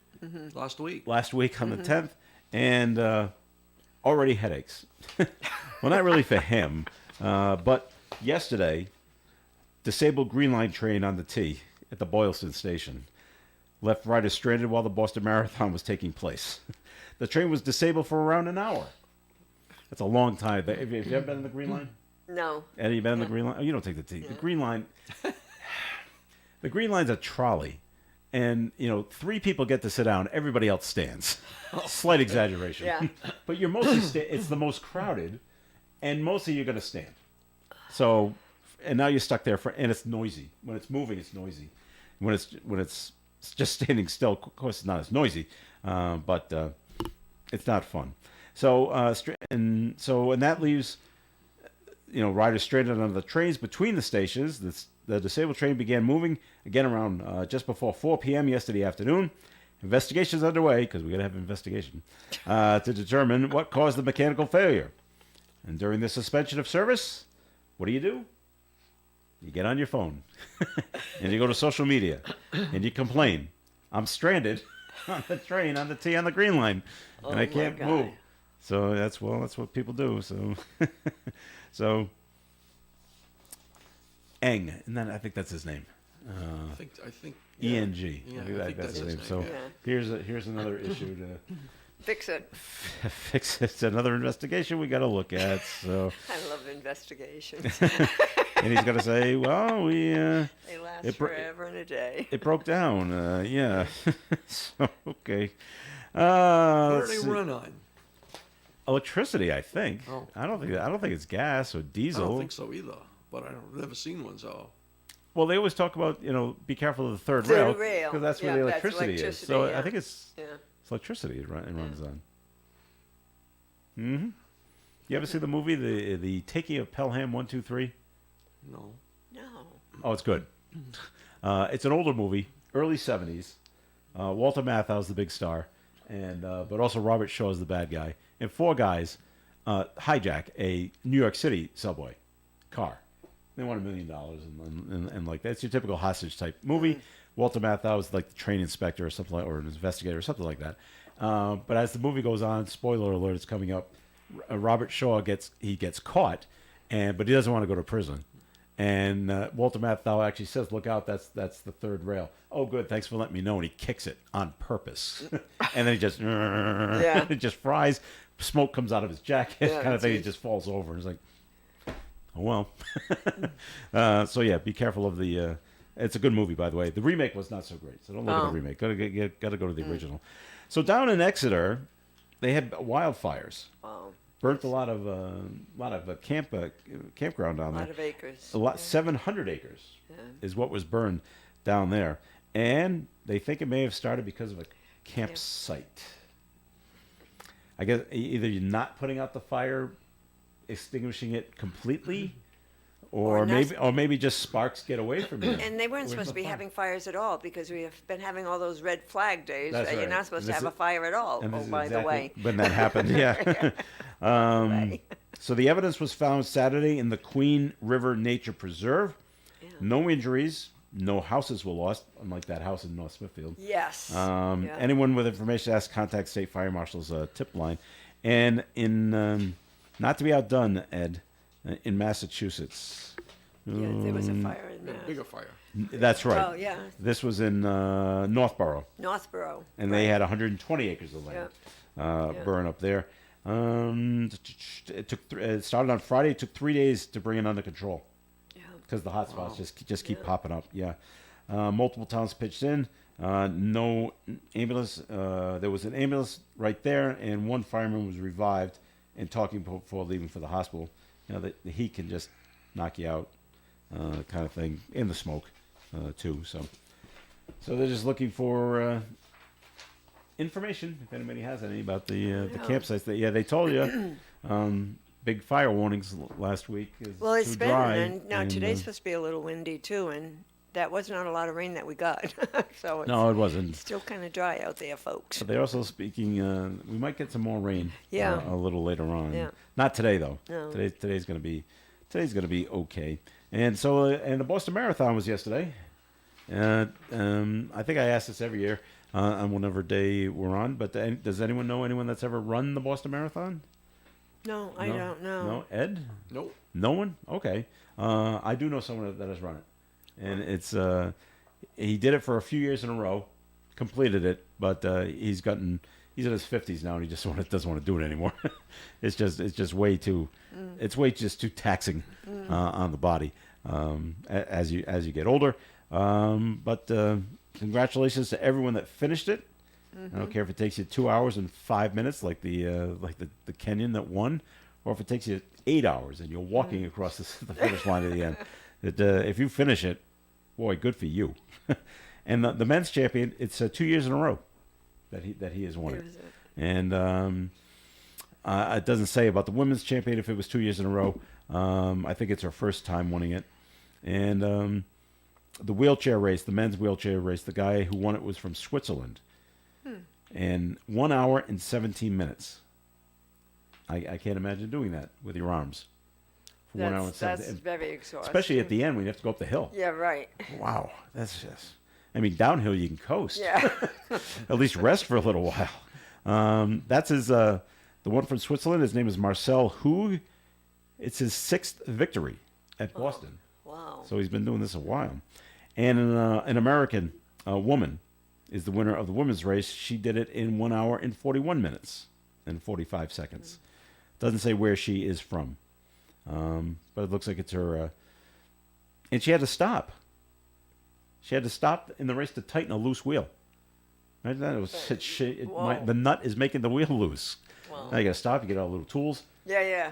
last week. last week on the 10th. and already headaches. Well, not really for him, but yesterday, disabled Green Line train on the T at the Boylston station left riders stranded while the Boston Marathon was taking place. The train was disabled for around an hour. That's a long time. Have you ever been in the Green Line? No. Eddie, you been in the Green Line? Oh, you don't take the T. The Green Line. The Green Line's a trolley, and 3 people get to sit down. Everybody else stands. Slight exaggeration. Yeah. But you're mostly it's the most crowded, and mostly you're going to stand. So, and now you're stuck there and it's noisy. When it's moving, it's noisy. When it's just standing still, of course, it's not as noisy, but it's not fun. So, and that leaves riders stranded on the trains between the stations. The disabled train began moving again around just before 4 p.m. yesterday afternoon. Investigations underway, because we got to have an investigation, to determine what caused the mechanical failure. And during the suspension of service, what do? You get on your phone, and you go to social media, and you complain. I'm stranded on the train, on the T, on the Green Line, and I can't move. So that's what people do. So, Eng, and then I think that's his name. I think. ENG. Yeah, I think that's his name. So yeah. here's another issue to Fix it. fix. It's another investigation we got to look at. So, I love investigations. and he's got to say, well, They last forever and a day. it broke down. Yeah. So okay. What do they run on? Electricity, I think. Oh. I don't think it's gas or I diesel. don't think so either, but I've never seen one, so. Well, they always talk about be careful of the third Third rail rail. because that's where Yeah, the that's electricity is. electricity, So yeah. I think it's Yeah. electricity it runs on. Mm-hmm. You ever see the movie the Taking of Pelham 1, 2, 3? No. No. Oh, it's good. It's an older movie, early 70s. Walter Matthau's the big star, and but also Robert Shaw is the bad guy. And 4 guys hijack a New York City subway car. They want $1 million and like that's your typical hostage type movie. Walter Matthau is like the train inspector or something, or an investigator or something like that. But as the movie goes on, spoiler alert, it's coming up. Robert Shaw gets caught, but he doesn't want to go to prison. And Walter Matthau actually says, "Look out! That's the third rail." Oh, good. Thanks for letting me know. And he kicks it on purpose, and then he just it just fries. Smoke comes out of his jacket, kind of thing. He just falls over. And it's like, oh well. So yeah, be careful of the. It's a good movie, by the way. The remake was not so great, so don't look at the remake. Got to go to the original. So down in Exeter, they had wildfires. Wow. Burnt a lot of campground down there. A lot of acres. 700 acres is what was burned down there, and they think it may have started because of a campsite. I guess either you're not putting out the fire, extinguishing it completely, or maybe just sparks get away from you. And they weren't supposed to be having fires at all because we have been having all those red flag days. That's You're right. not supposed to have a fire at all. And Oh, this is by the way. when that happened, yeah. So the evidence was found Saturday in the Queen River Nature Preserve. Yeah. No injuries, no houses were lost, unlike that house in North Smithfield. Yes. Anyone with information ask contact State Fire Marshal's tip line. And in not to be outdone, Ed, in Massachusetts. Yeah, there was a fire in there. Bigger fire. That's right. Oh, yeah. This was in Northborough, Northborough. and they had 120 acres of land burn up there. It started on Friday. It took 3 days to bring it under control because the hot spots just keep popping up. Yeah, multiple towns pitched in. No ambulance. There was an ambulance right there, and one fireman was revived and talking before leaving for the hospital. The heat can just knock you out, kind of thing, in the smoke, too. So they're just looking for information, if anybody has any, about the campsites. They told you. Big fire warnings last week. Well, it's too been, dry, and now today's supposed to be a little windy too, and that was not a lot of rain that we got. So it's no, it wasn't. still kind of dry out there, folks. But they're also speaking. We might get some more rain. Yeah. A little later on. Yeah. Not today though. No. Today's gonna be okay. And so and the Boston Marathon was yesterday. I think I ask this every year on whatever day we're on, but does anyone know anyone that's ever run the Boston Marathon? No, I don't know. No, Ed? Nope. No one? Okay. I do know someone that has run it, and it's he did it for a few years in a row, completed it, but he's in his 50s now, and he just doesn't want to do it anymore. It's just way too taxing on the body as you get older. But congratulations to everyone that finished it. I don't care if it takes you 2 hours and 5 minutes, like the Kenyan that won, or if it takes you 8 hours and you're walking across the finish line at the end. If you finish it, boy, good for you. And the men's champion, it's 2 years in a row that he has won it. And it doesn't say about the women's champion if it was 2 years in a row. I think it's her first time winning it. And the wheelchair race, the men's wheelchair race, the guy who won it was from Switzerland. And 1 hour and 17 minutes. I can't imagine doing that with your arms. For 1 hour and 17 That's very exhausting. especially at the end when you have to go up the hill. Yeah, right. Wow, that's just. I mean, downhill you can coast. Yeah. At least rest for a little while. That's his. The one from Switzerland. His name is Marcel Hug. It's his 6th victory at Boston. Wow. So he's been doing this a while. And an American woman is the winner of the women's race. She did it in 1 hour and 41 minutes and 45 seconds. Doesn't say where she is from, but it looks like it's her. And she had to stop. She had to stop in the race to tighten a loose wheel. Imagine that. Whoa. The nut is making the wheel loose. Wow. Now you got to stop. You get all the little tools. Yeah.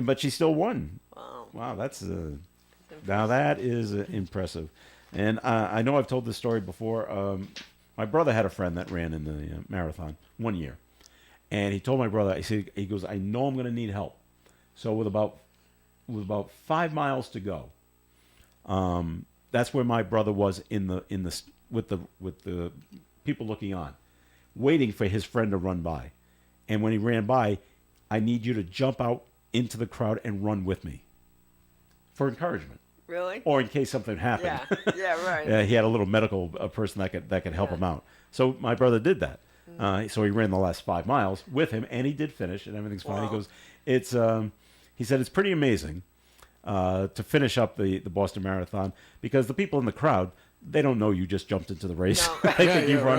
But she still won. Wow. Wow, that's now that is impressive. And I know I've told this story before. My brother had a friend that ran in the marathon 1 year, and he told my brother, he goes, I know I'm going to need help. So with about 5 miles to go, that's where my brother was with the people looking on, waiting for his friend to run by. And when he ran by, I need you to jump out into the crowd and run with me for encouragement. Really? Or in case something happened. Yeah, right. He had a little medical person that could help him out. So my brother did that. So he ran the last 5 miles with him, and he did finish, and everything's fine. Wow. He goes, he said it's pretty amazing to finish up the Boston Marathon because the people in the crowd, they don't know you just jumped into the race. No. They think you run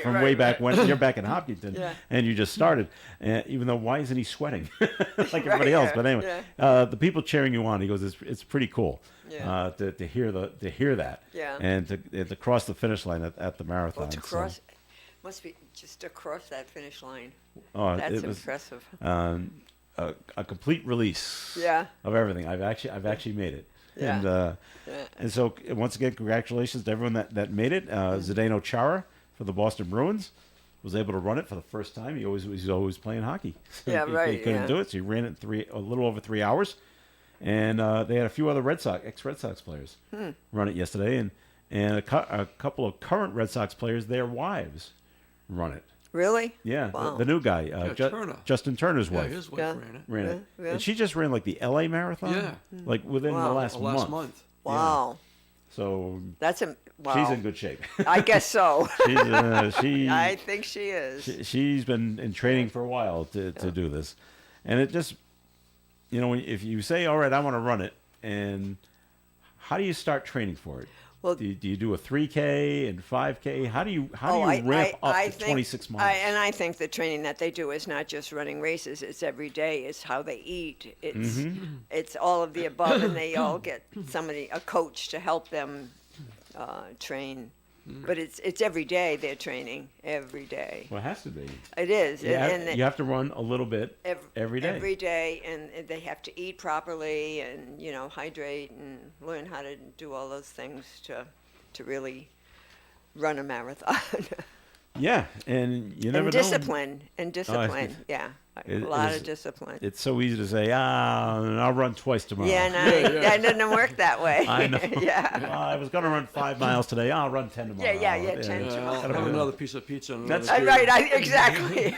from way back right. when you're back in Hopkinton, Yeah. and you just started. Even though, why isn't he sweating like everybody else? yeah, But anyway, the people cheering you on, he goes, it's pretty cool. Yeah. To hear that, Yeah. and to cross the finish line at the marathon. Well, to So, cross, must be just to cross that finish line. oh, That's it was impressive. a complete release. Yeah. Of everything. I've actually made it. Yeah. And so once again, congratulations to everyone that made it. Zdeno Chara for the Boston Bruins was able to run it for the first time. He's always playing hockey. So Yeah, he right, couldn't yeah. do it, so he ran it a little over 3 hours. And they had a few other ex-Red Sox players run it yesterday, and a couple of current Red Sox players, their wives, run it. Really? Yeah, Wow. the new guy, Turner. Justin Turner's Yeah, wife, his wife Yeah. ran it. ran it, Yeah. and she just ran like the L.A. Marathon, Yeah. like within the Wow. last month. Wow. So That's wow. she's in good shape. I guess so. I I think she is. she's been in training for a while to do this, and it just, if you say, all right, I want to run it, and how do you start training for it? Well- do you do a 3K and 5K? How do you I ramp up I to think- 26 miles? I think the training that they do is not just running races. It's every day. It's how they eat. It's it's all of the above, and they all get a coach to help them train. But it's every day they're training every day. Well, it has to be. It is, You have to run a little bit every day. Every day, and they have to eat properly, and hydrate, and learn how to do all those things to really run a marathon. Yeah, and you never know. And discipline, yeah, It a lot is- of discipline. It's so easy to say, I'll run twice tomorrow. Yeah, no, that doesn't work that way. I know. yeah. Well, I was going to run 5 miles today. I'll run 10 tomorrow. Yeah, 10 Yeah, tomorrow. I'll have another piece of pizza. And That's another right, beer. Exactly.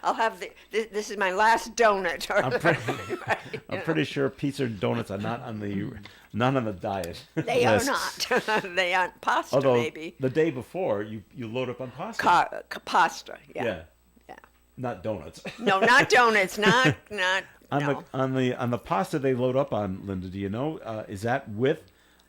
I'll have this is my last donut. I'm pretty sure pizza and donuts are not on the diet. They are list. not. They aren't pasta, Although maybe. the day before you load up on pasta. Pasta, yeah. Yeah, Yeah. not donuts. No, not donuts. Not. On the pasta they load up on, Linda, do you know? Is that with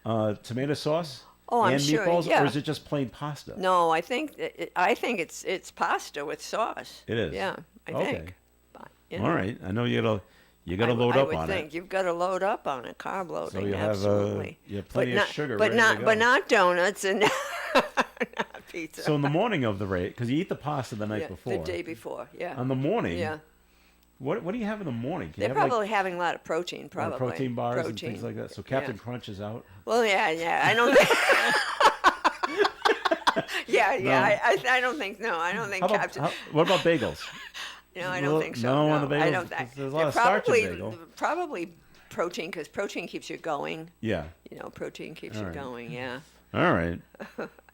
tomato sauce Oh, I'm and sure, meatballs, yeah. or is it just plain pasta? No, I think it's pasta with sauce. It is? Yeah, I Okay. think. But, you All know, right, I know you gotta load I up would on think it. you've got to load up on it, carb loading. So you have absolutely. you have plenty but of not, sugar. but ready not to go. but not donuts and not pizza. So in the morning of the race, because you eat the pasta the night Yeah, before. the day before, yeah. On the morning. Yeah. What do you have in the morning? Can They're you have probably having a lot of protein, like, a probably. protein bars and Protein. things like that. So Captain Yeah. Crunch is out. Well, yeah. I don't think. yeah. I don't think. No, I don't think How about, Captain. what about bagels? No, I don't think so. No, on the I bagels, don't think. there's a lot of starch in bagel. Probably protein, because protein keeps you going. Yeah. You know, protein keeps All you right. going. Yeah. All right.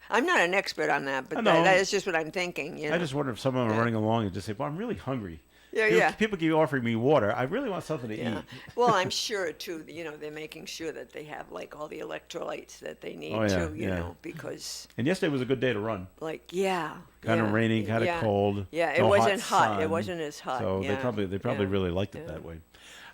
I'm not an expert on that, I but know. that is just what I'm thinking. You know? I just wonder if someone were running along and just say, "Well, I'm really hungry." Yeah, people, yeah. People keep offering me water. I really want something to Yeah. eat. Well, I'm sure too. You know, they're making sure that they have like all the electrolytes that they need Oh, yeah, too. You yeah. know, because And yesterday was a good day to run. like yeah. Kind of yeah, raining, kind of yeah. cold. Yeah, it no wasn't hot. It sun. wasn't as hot. So yeah. they probably yeah. really liked it Yeah. that way.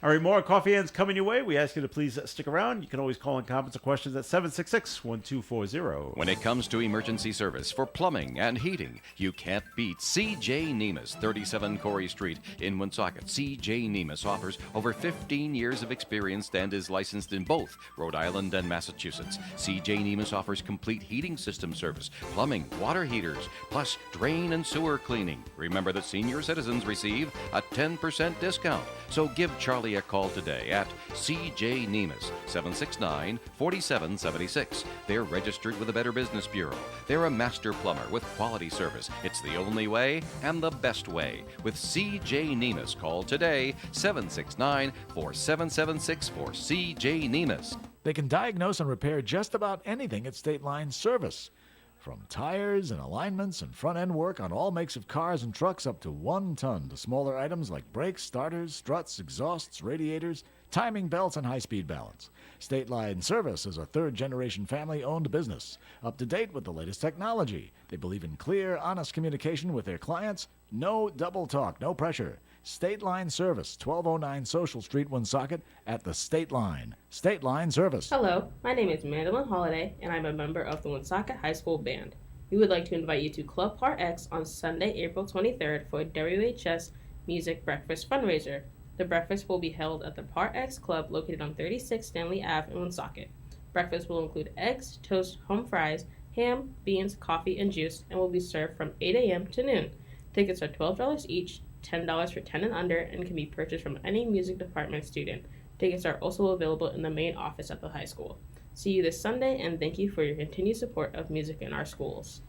All right, more Coffee Ends coming your way. We ask you to please stick around. You can always call in comments or questions at 766-1240. When it comes to emergency service for plumbing and heating, you can't beat CJ Nemus, 37 Corey Street in Woonsocket. CJ Nemus offers over 15 years of experience and is licensed in both Rhode Island and Massachusetts. CJ Nemus offers complete heating system service, plumbing, water heaters, plus drain and sewer cleaning. Remember that senior citizens receive a 10% discount. So give Charlie a call today at CJ Nemus, 769-4776. They're registered with the Better Business Bureau. They're a master plumber with quality service. It's the only way and the best way. With CJ Nemus, call today, 769-4776 for CJ Nemus. They can diagnose and repair just about anything at State Line Service. From tires and alignments and front-end work on all makes of cars and trucks up to 1 ton to smaller items like brakes, starters, struts, exhausts, radiators, timing belts, and high-speed balance. State Line Service is a third-generation family-owned business, up to date with the latest technology. They believe in clear, honest communication with their clients. No double talk, no pressure. State Line Service, 1209 Social Street, Woonsocket, at the State Line. State Line Service. Hello, my name is Mandolin Holiday, and I'm a member of the Woonsocket High School Band. We would like to invite you to Club Part X on Sunday, April 23rd for a WHS Music Breakfast fundraiser. The breakfast will be held at the Part X Club located on 36 Stanley Ave in Woonsocket. Breakfast will include eggs, toast, home fries, ham, beans, coffee, and juice, and will be served from 8 a.m. to noon. Tickets are $12 each, $10 for 10 and under, and can be purchased from any music department student. Tickets are also available in the main office at the high school. See you this Sunday, and thank you for your continued support of music in our schools.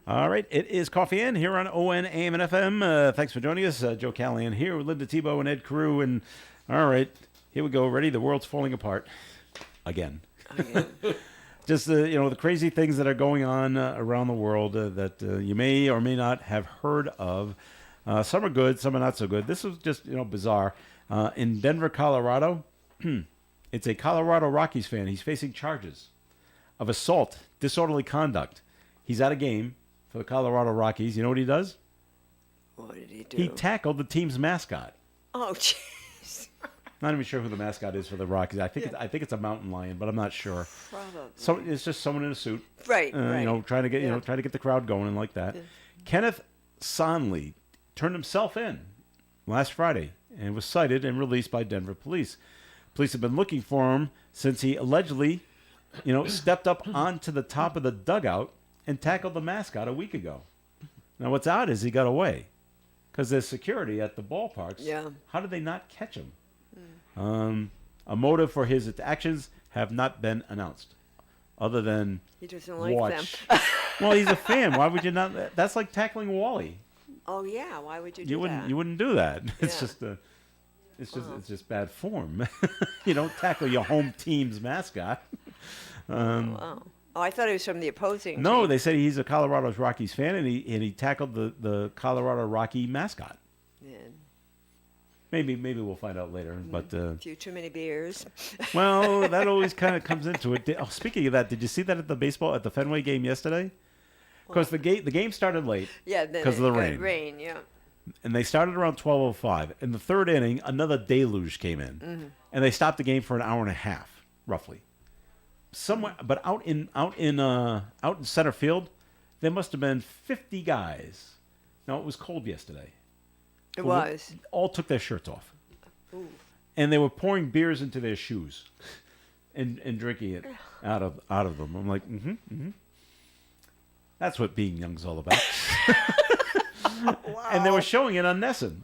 All right, it is Coffee In here on ON, AM, and FM. Thanks for joining us. Joe Callahan here with Linda Tebow and Ed Carew. And all right, here we go. Ready? The world's falling apart again. Just the crazy things that are going on around the world that you may or may not have heard of. Some are good, some are not so good. This was just bizarre. In Denver, Colorado, it's a Colorado Rockies fan. He's facing charges of assault, disorderly conduct. He's at a game for the Colorado Rockies. You know what he does? What did he do? He tackled the team's mascot. Oh, jeez. Not even sure who the mascot is for the Rockies. I think it's a mountain lion, but I'm not sure. Probably. So it's just someone in a suit, Right, right. trying to get Yeah. trying to get the crowd going and like that. Kenneth Sonley turned himself in last Friday and was cited and released by Denver police. Police have been looking for him since he allegedly, stepped up onto the top of the dugout and tackled the mascot a week ago. Now what's odd is he got away because there's security at the ballparks. Yeah. How did they not catch him? A motive for his actions have not been announced, other than He doesn't like watch. them. Well, he's a fan. Why would you not? That's like tackling Wally. Oh yeah, why would you do You wouldn't. that? You wouldn't do that. It's Yeah. just it's just bad form. You don't tackle your home team's mascot. Wow. Oh, I thought he was from the opposing No, team. they said he's a Colorado Rockies fan, and he tackled the Colorado Rocky mascot. Yeah. Maybe we'll find out later. But A few too many beers. well, that always kind of comes into it. Speaking of that, did you see that at the Fenway game yesterday? Because the game started late. Yeah, then 'Cause of the it got rain. Rain, yeah. And they started around 12:05. In the third inning, another deluge came in, and they stopped the game for an hour and a half, roughly. Somewhere, but out in center field, there must have been 50 guys. Now it was cold yesterday. It was. All took their shirts off, and they were pouring beers into their shoes, and drinking it out of them. I'm like, that's what being young's all about. And they were showing it on Nesson.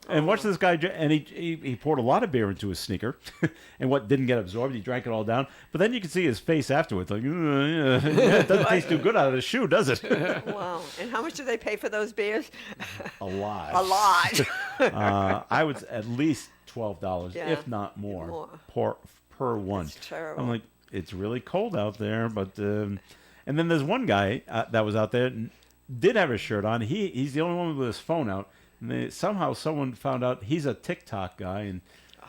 And watch this guy, and he poured a lot of beer into his sneaker, and what didn't get absorbed, he drank it all down. But then you can see his face afterwards, like, yeah, it doesn't taste too good out of the shoe, does it? Wow. And how much do they pay for those beers? A lot. A lot. I would at least $12, Yeah, if not more, per one. That's terrible. I'm like, it's really cold out there, but and then there's one guy that was out there, did have his shirt on. He's the only one with his phone out. And somehow someone found out he's a TikTok guy, and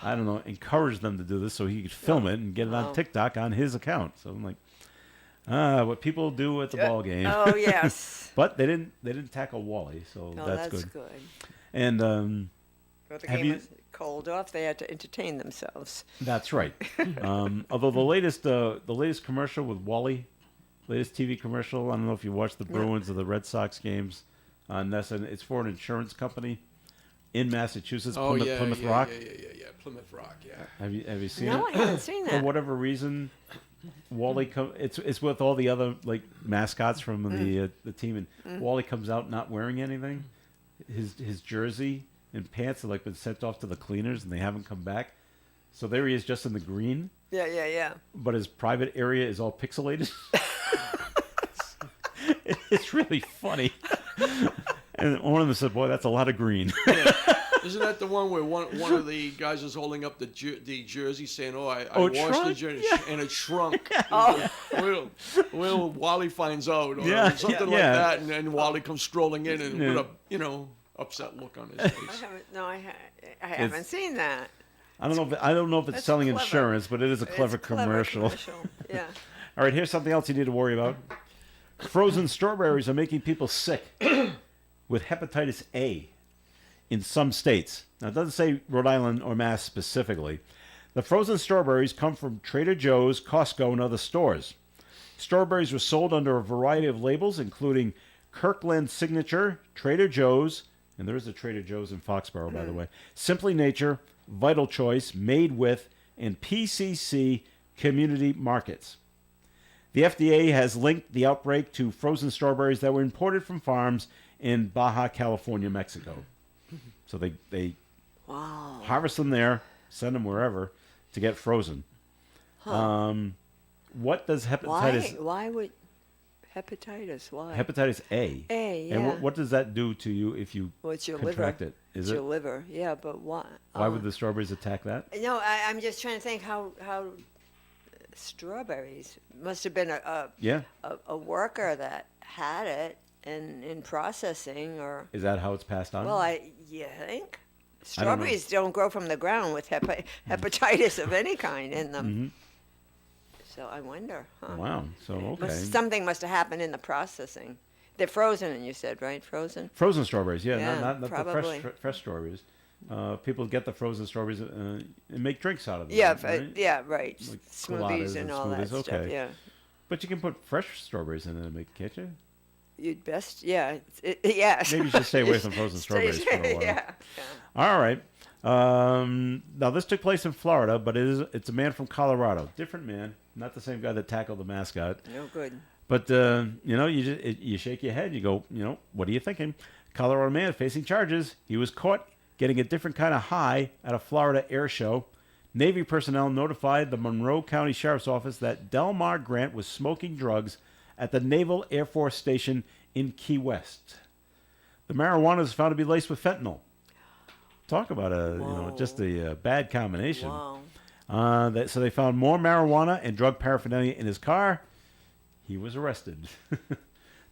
I don't know, encouraged them to do this so he could film it and get it on TikTok on his account. So I'm like, what people do at the ball game. Oh, yes. But they didn't tackle Wally, so Oh, that's that's good. good. And Well, the Have game you- was cold off. They had to entertain themselves. that's right. Although the latest commercial with Wally, latest TV commercial, I don't know if you watched the Bruins or the Red Sox games. It's for an insurance company in Massachusetts, Oh, Plymouth Rock. Yeah. Plymouth Rock, yeah. Have you seen No, it? I haven't seen For that. whatever reason, Wally it's with all the other like mascots from the team, and Wally comes out not wearing anything. His jersey and pants have like been sent off to the cleaners, and they haven't come back. So there he is, just in the green, Yeah. but his private area is all pixelated. It's really funny. And one of them said, "Boy, that's a lot of green." Isn't that the one where one of the guys is holding up the jersey saying, "Oh, I Oh, it washed the shrunk? jersey and it shrunk." Well, Wally finds out, or Yeah, something yeah. like that, and then Wally comes strolling in and with a upset look on his I face. haven't. No, I haven't seen that. I don't know if it's That's selling clever. insurance, but it is a clever It's commercial. Yeah. All right, here's something else you need to worry about. Frozen strawberries are making people sick with hepatitis A in some states. Now, it doesn't say Rhode Island or Mass specifically. The frozen strawberries come from Trader Joe's, Costco, and other stores. Strawberries were sold under a variety of labels, including Kirkland Signature, Trader Joe's, and there is a Trader Joe's in Foxborough, by the way, Simply Nature, Vital Choice, Made With, and PCC Community Markets. The FDA has linked the outbreak to frozen strawberries that were imported from farms in Baja California, Mexico. So they Wow. harvest them there, send them wherever to get frozen. What does hepatitis Why would hepatitis? Why? hepatitis A? A, And yeah. what does that do to you if you Well, it's your contract liver. it? Is It's it? your liver. Yeah, but why? Why would the strawberries attack that? No, I'm just trying to think how strawberries must have been Yeah. a worker that had it and in processing or Is that how it's passed on? well, you think I don't know. strawberries don't grow from the ground with hepatitis of any kind in them. So I wonder. Huh? Wow. So okay. Something must have happened in the processing. They're frozen, and you said right, frozen. Frozen strawberries, yeah, Yeah, not the probably. fresh strawberries. People get the frozen strawberries and make drinks out of them. Yeah, right? yeah, right. Like Smoothies coladas and and all that smoothies, stuff. okay. Yeah, But you can put fresh strawberries in it and make, can't you? you'd best. Yeah, yeah. Maybe you should stay away from frozen strawberries for a while. Yeah. All right. Now this took place in Florida, but it's a man from Colorado, different man, not the same guy that tackled the mascot. No good. But you shake your head. You go, what are you thinking? Colorado man facing charges. He was caught getting a different kind of high at a Florida air show. Navy personnel notified the Monroe County Sheriff's Office that Delmar Grant was smoking drugs at the Naval Air Force Station in Key West. The marijuana is found to be laced with fentanyl. Talk about just a bad combination. Wow. So they found more marijuana and drug paraphernalia in his car. he was arrested.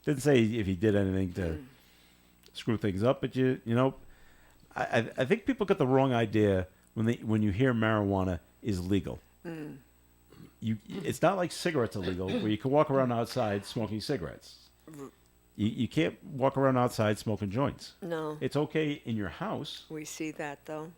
Didn't say if he did anything to screw things up, but you know, I think people get the wrong idea when you hear marijuana is legal. It's not like cigarettes are legal, where you can walk around outside smoking cigarettes. You can't walk around outside smoking joints. No. It's okay in your house. We see that, though.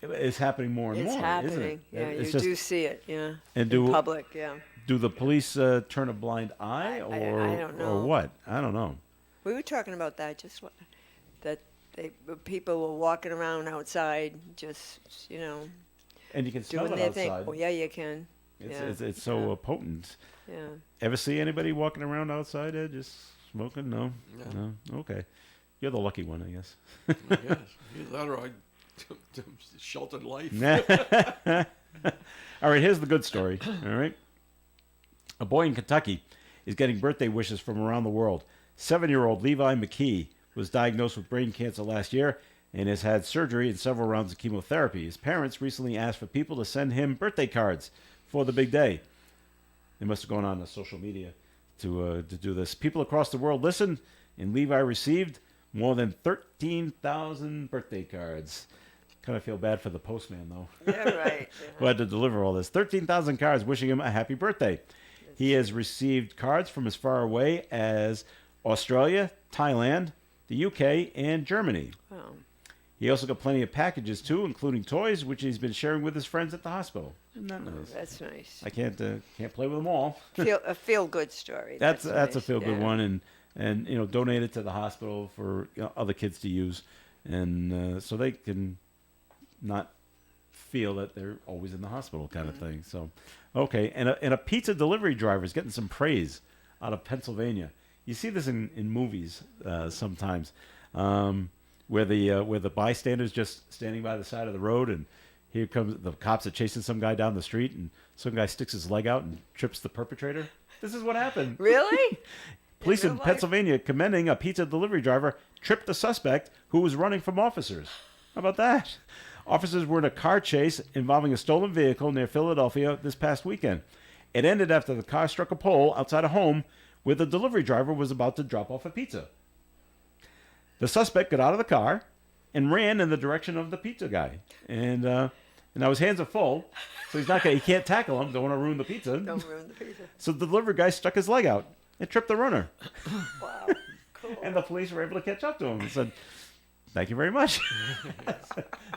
It's happening more and It's more, happening. isn't it? Yeah, It's you just- do see it, yeah. And in public, yeah. Do the police turn a blind eye, I don't or know. what? I don't know. We were talking about that, that people were walking around outside, just, And you can smell doing it their thing. outside. Oh, yeah, you can. It's so potent. Yeah. Ever see anybody walking around outside, Ed, just smoking? No? No. No? Okay. You're the lucky one, I guess. Yes. Either that or I sheltered life. All right, here's the good story. All right. A boy in Kentucky is getting birthday wishes from around the world. 7-year-old Levi McKee was diagnosed with brain cancer last year and has had surgery and several rounds of chemotherapy. His parents recently asked for people to send him birthday cards for the big day. They must have gone on to social media to do this. People across the world listened, and Levi received more than 13,000 birthday cards. Kind of feel bad for the postman, though. Yeah, right. Who had to deliver all this. 13,000 cards wishing him a happy birthday. He has received cards from as far away as Australia, Thailand, the UK, and Germany. Wow. He also got plenty of packages, too, including toys, which he's been sharing with his friends at the hospital. Isn't that nice? That's nice. I can't play with them all. A feel-good story. That's a nice, feel-good yeah. one, and donate it to the hospital for other kids to use, and so they can not feel that they're always in the hospital kind of thing. So, okay, and a pizza delivery driver is getting some praise out of Pennsylvania. You see this in movies sometimes, where the bystanders just standing by the side of the road, and here comes the cops are chasing some guy down the street, and some guy sticks his leg out and trips the perpetrator. This is what happened. Really? Police in real life? Pennsylvania commending a pizza delivery driver tripped the suspect who was running from officers. How about that? Officers were in a car chase involving a stolen vehicle near Philadelphia this past weekend. It ended after the car struck a pole outside a home where the delivery driver was about to drop off a pizza. The suspect got out of the car and ran in the direction of the pizza guy. And now his hands are full, so he can't tackle him. Don't want to ruin the pizza. Don't ruin the pizza. So the delivery guy stuck his leg out and tripped the runner. Wow. Cool. And the police were able to catch up to him and said, "Thank you very much."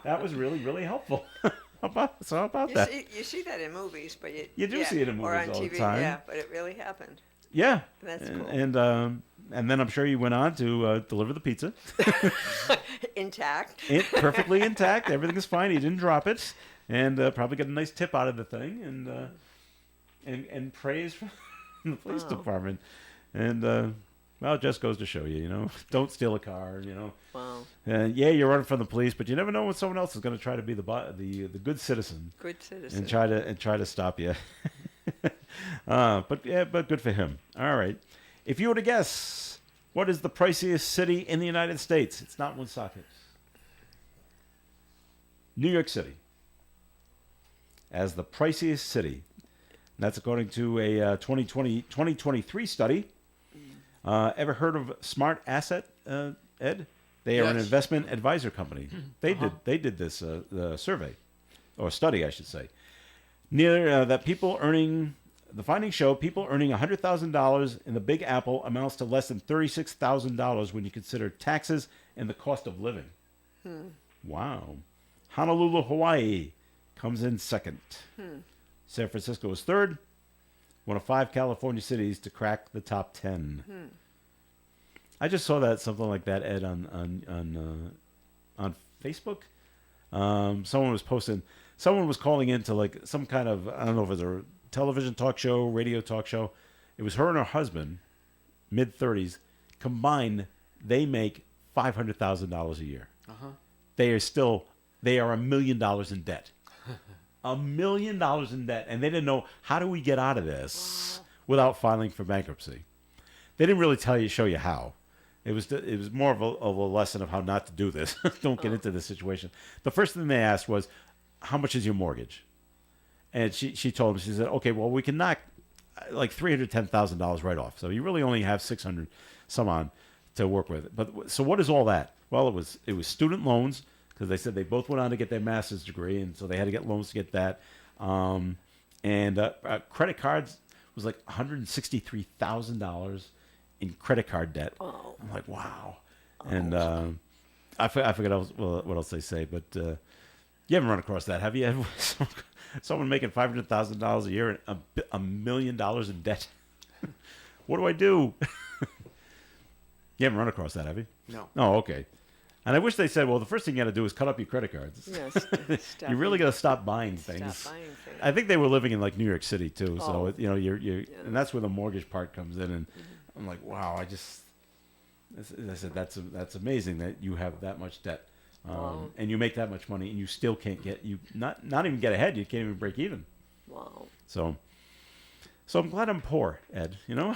That was really, really helpful. How about that? You see that in movies, but You do see it in or movies on all the TV, time. yeah, but it really happened. Yeah. That's and, cool. And then I'm sure you went on to deliver the pizza. Intact. Perfectly intact. Everything is fine. He didn't drop it. And probably got a nice tip out of the thing. And praise from the police department. And, well, it just goes to show you, don't steal a car, Wow. Yeah, you're running from the police, but you never know when someone else is going to try to be the good citizen Good citizen. and try to stop you. But good for him. All right, if you were to guess, what is the priciest city in the United States? It's not Woonsocket. New York City, as the priciest city. And that's according to a 2023 study. Ever heard of Smart Asset, Ed? They are an Yes. investment advisor company. They did this survey, or study, I should say. The findings show people earning $100,000 in the Big Apple amounts to less than $36,000 when you consider taxes and the cost of living. Wow. Honolulu, Hawaii comes in second. San Francisco is third. One of 5 California cities to crack the top 10. I just saw something like that, Ed, on Facebook. Someone was posting. Someone was calling into like some kind of, I don't know if it was a television talk show, radio talk show. It was her and her husband, mid-30s, combined. They make $500,000 a year. They are $1 million in debt. $1 million in debt, and they didn't know, how do we get out of this without filing for bankruptcy. They didn't really show you how. It was more of a lesson of how not to do this. Don't get into this situation. The first thing they asked was, how much is your mortgage? And she told him, she said, okay, well, we can knock like $310,000 right off. So you really only have 600 some on to work with. But so what is all that? Well, it was student loans because they said they both went on to get their master's degree, and so they had to get loans to get that. Credit cards was like $163,000 in credit card debt. Oh. I'm like, wow. And I forgot what else they say, but you haven't run across that, have you? Someone making $500,000 a year and $1 million in debt. What do I do? You haven't run across that, have you? No. Oh, okay. And I wish they said, well, the first thing you got to do is cut up your credit cards. Yes. You really got to stop buying things. Stop buying things. I think they were living in like New York City too, so Oh. you know and that's where the mortgage part comes in. And I'm like, wow, I said that's amazing that you have that much debt, Wow. and you make that much money, and you still can't not even get ahead. You can't even break even. Wow. So I'm glad I'm poor, Ed. You know,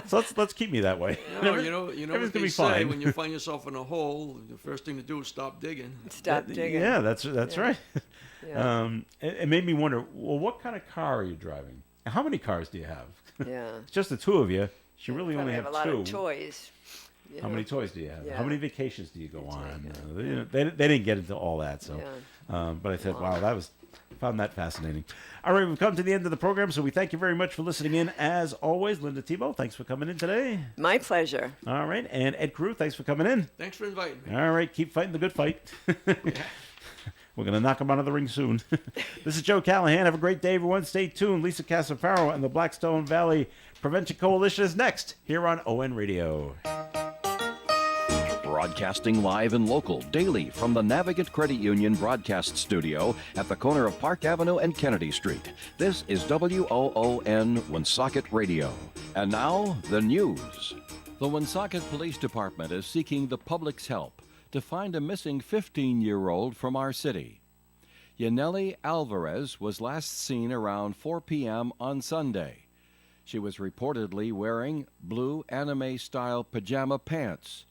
so let's keep me that way. No, you know what everything's they gonna be say fine. when you find yourself in a hole, the first thing to do is stop digging. Stop digging. Yeah, that's right. Yeah. It made me wonder. Well, what kind of car are you driving? And how many cars do you have? Yeah. It's just the two of you. You really only Probably have a lot two. of toys. you How know. many toys do you have? Yeah. How many vacations do you go That's on? right, They didn't get into all that, so. But I said, wow, found that fascinating. All right, we've come to the end of the program, so we thank you very much for listening in. As always, Linda Tebow, thanks for coming in today. My pleasure. All right, and Ed Carew, thanks for coming in. Thanks for inviting me. All right, keep fighting the good fight. We're going to knock him out of the ring soon. This is Joe Callahan. Have a great day, everyone. Stay tuned. Lisa Casafaro and the Blackstone Valley Prevention Coalition is next here on ON Radio. Broadcasting live and local daily from the Navigant Credit Union broadcast studio at the corner of Park Avenue and Kennedy Street. This is WOON Woonsocket Radio. And now, the news. The Woonsocket Police Department is seeking the public's help to find a missing 15-year-old from our city. Yaneli Alvarez was last seen around 4 p.m. on Sunday. She was reportedly wearing blue anime-style pajama pants,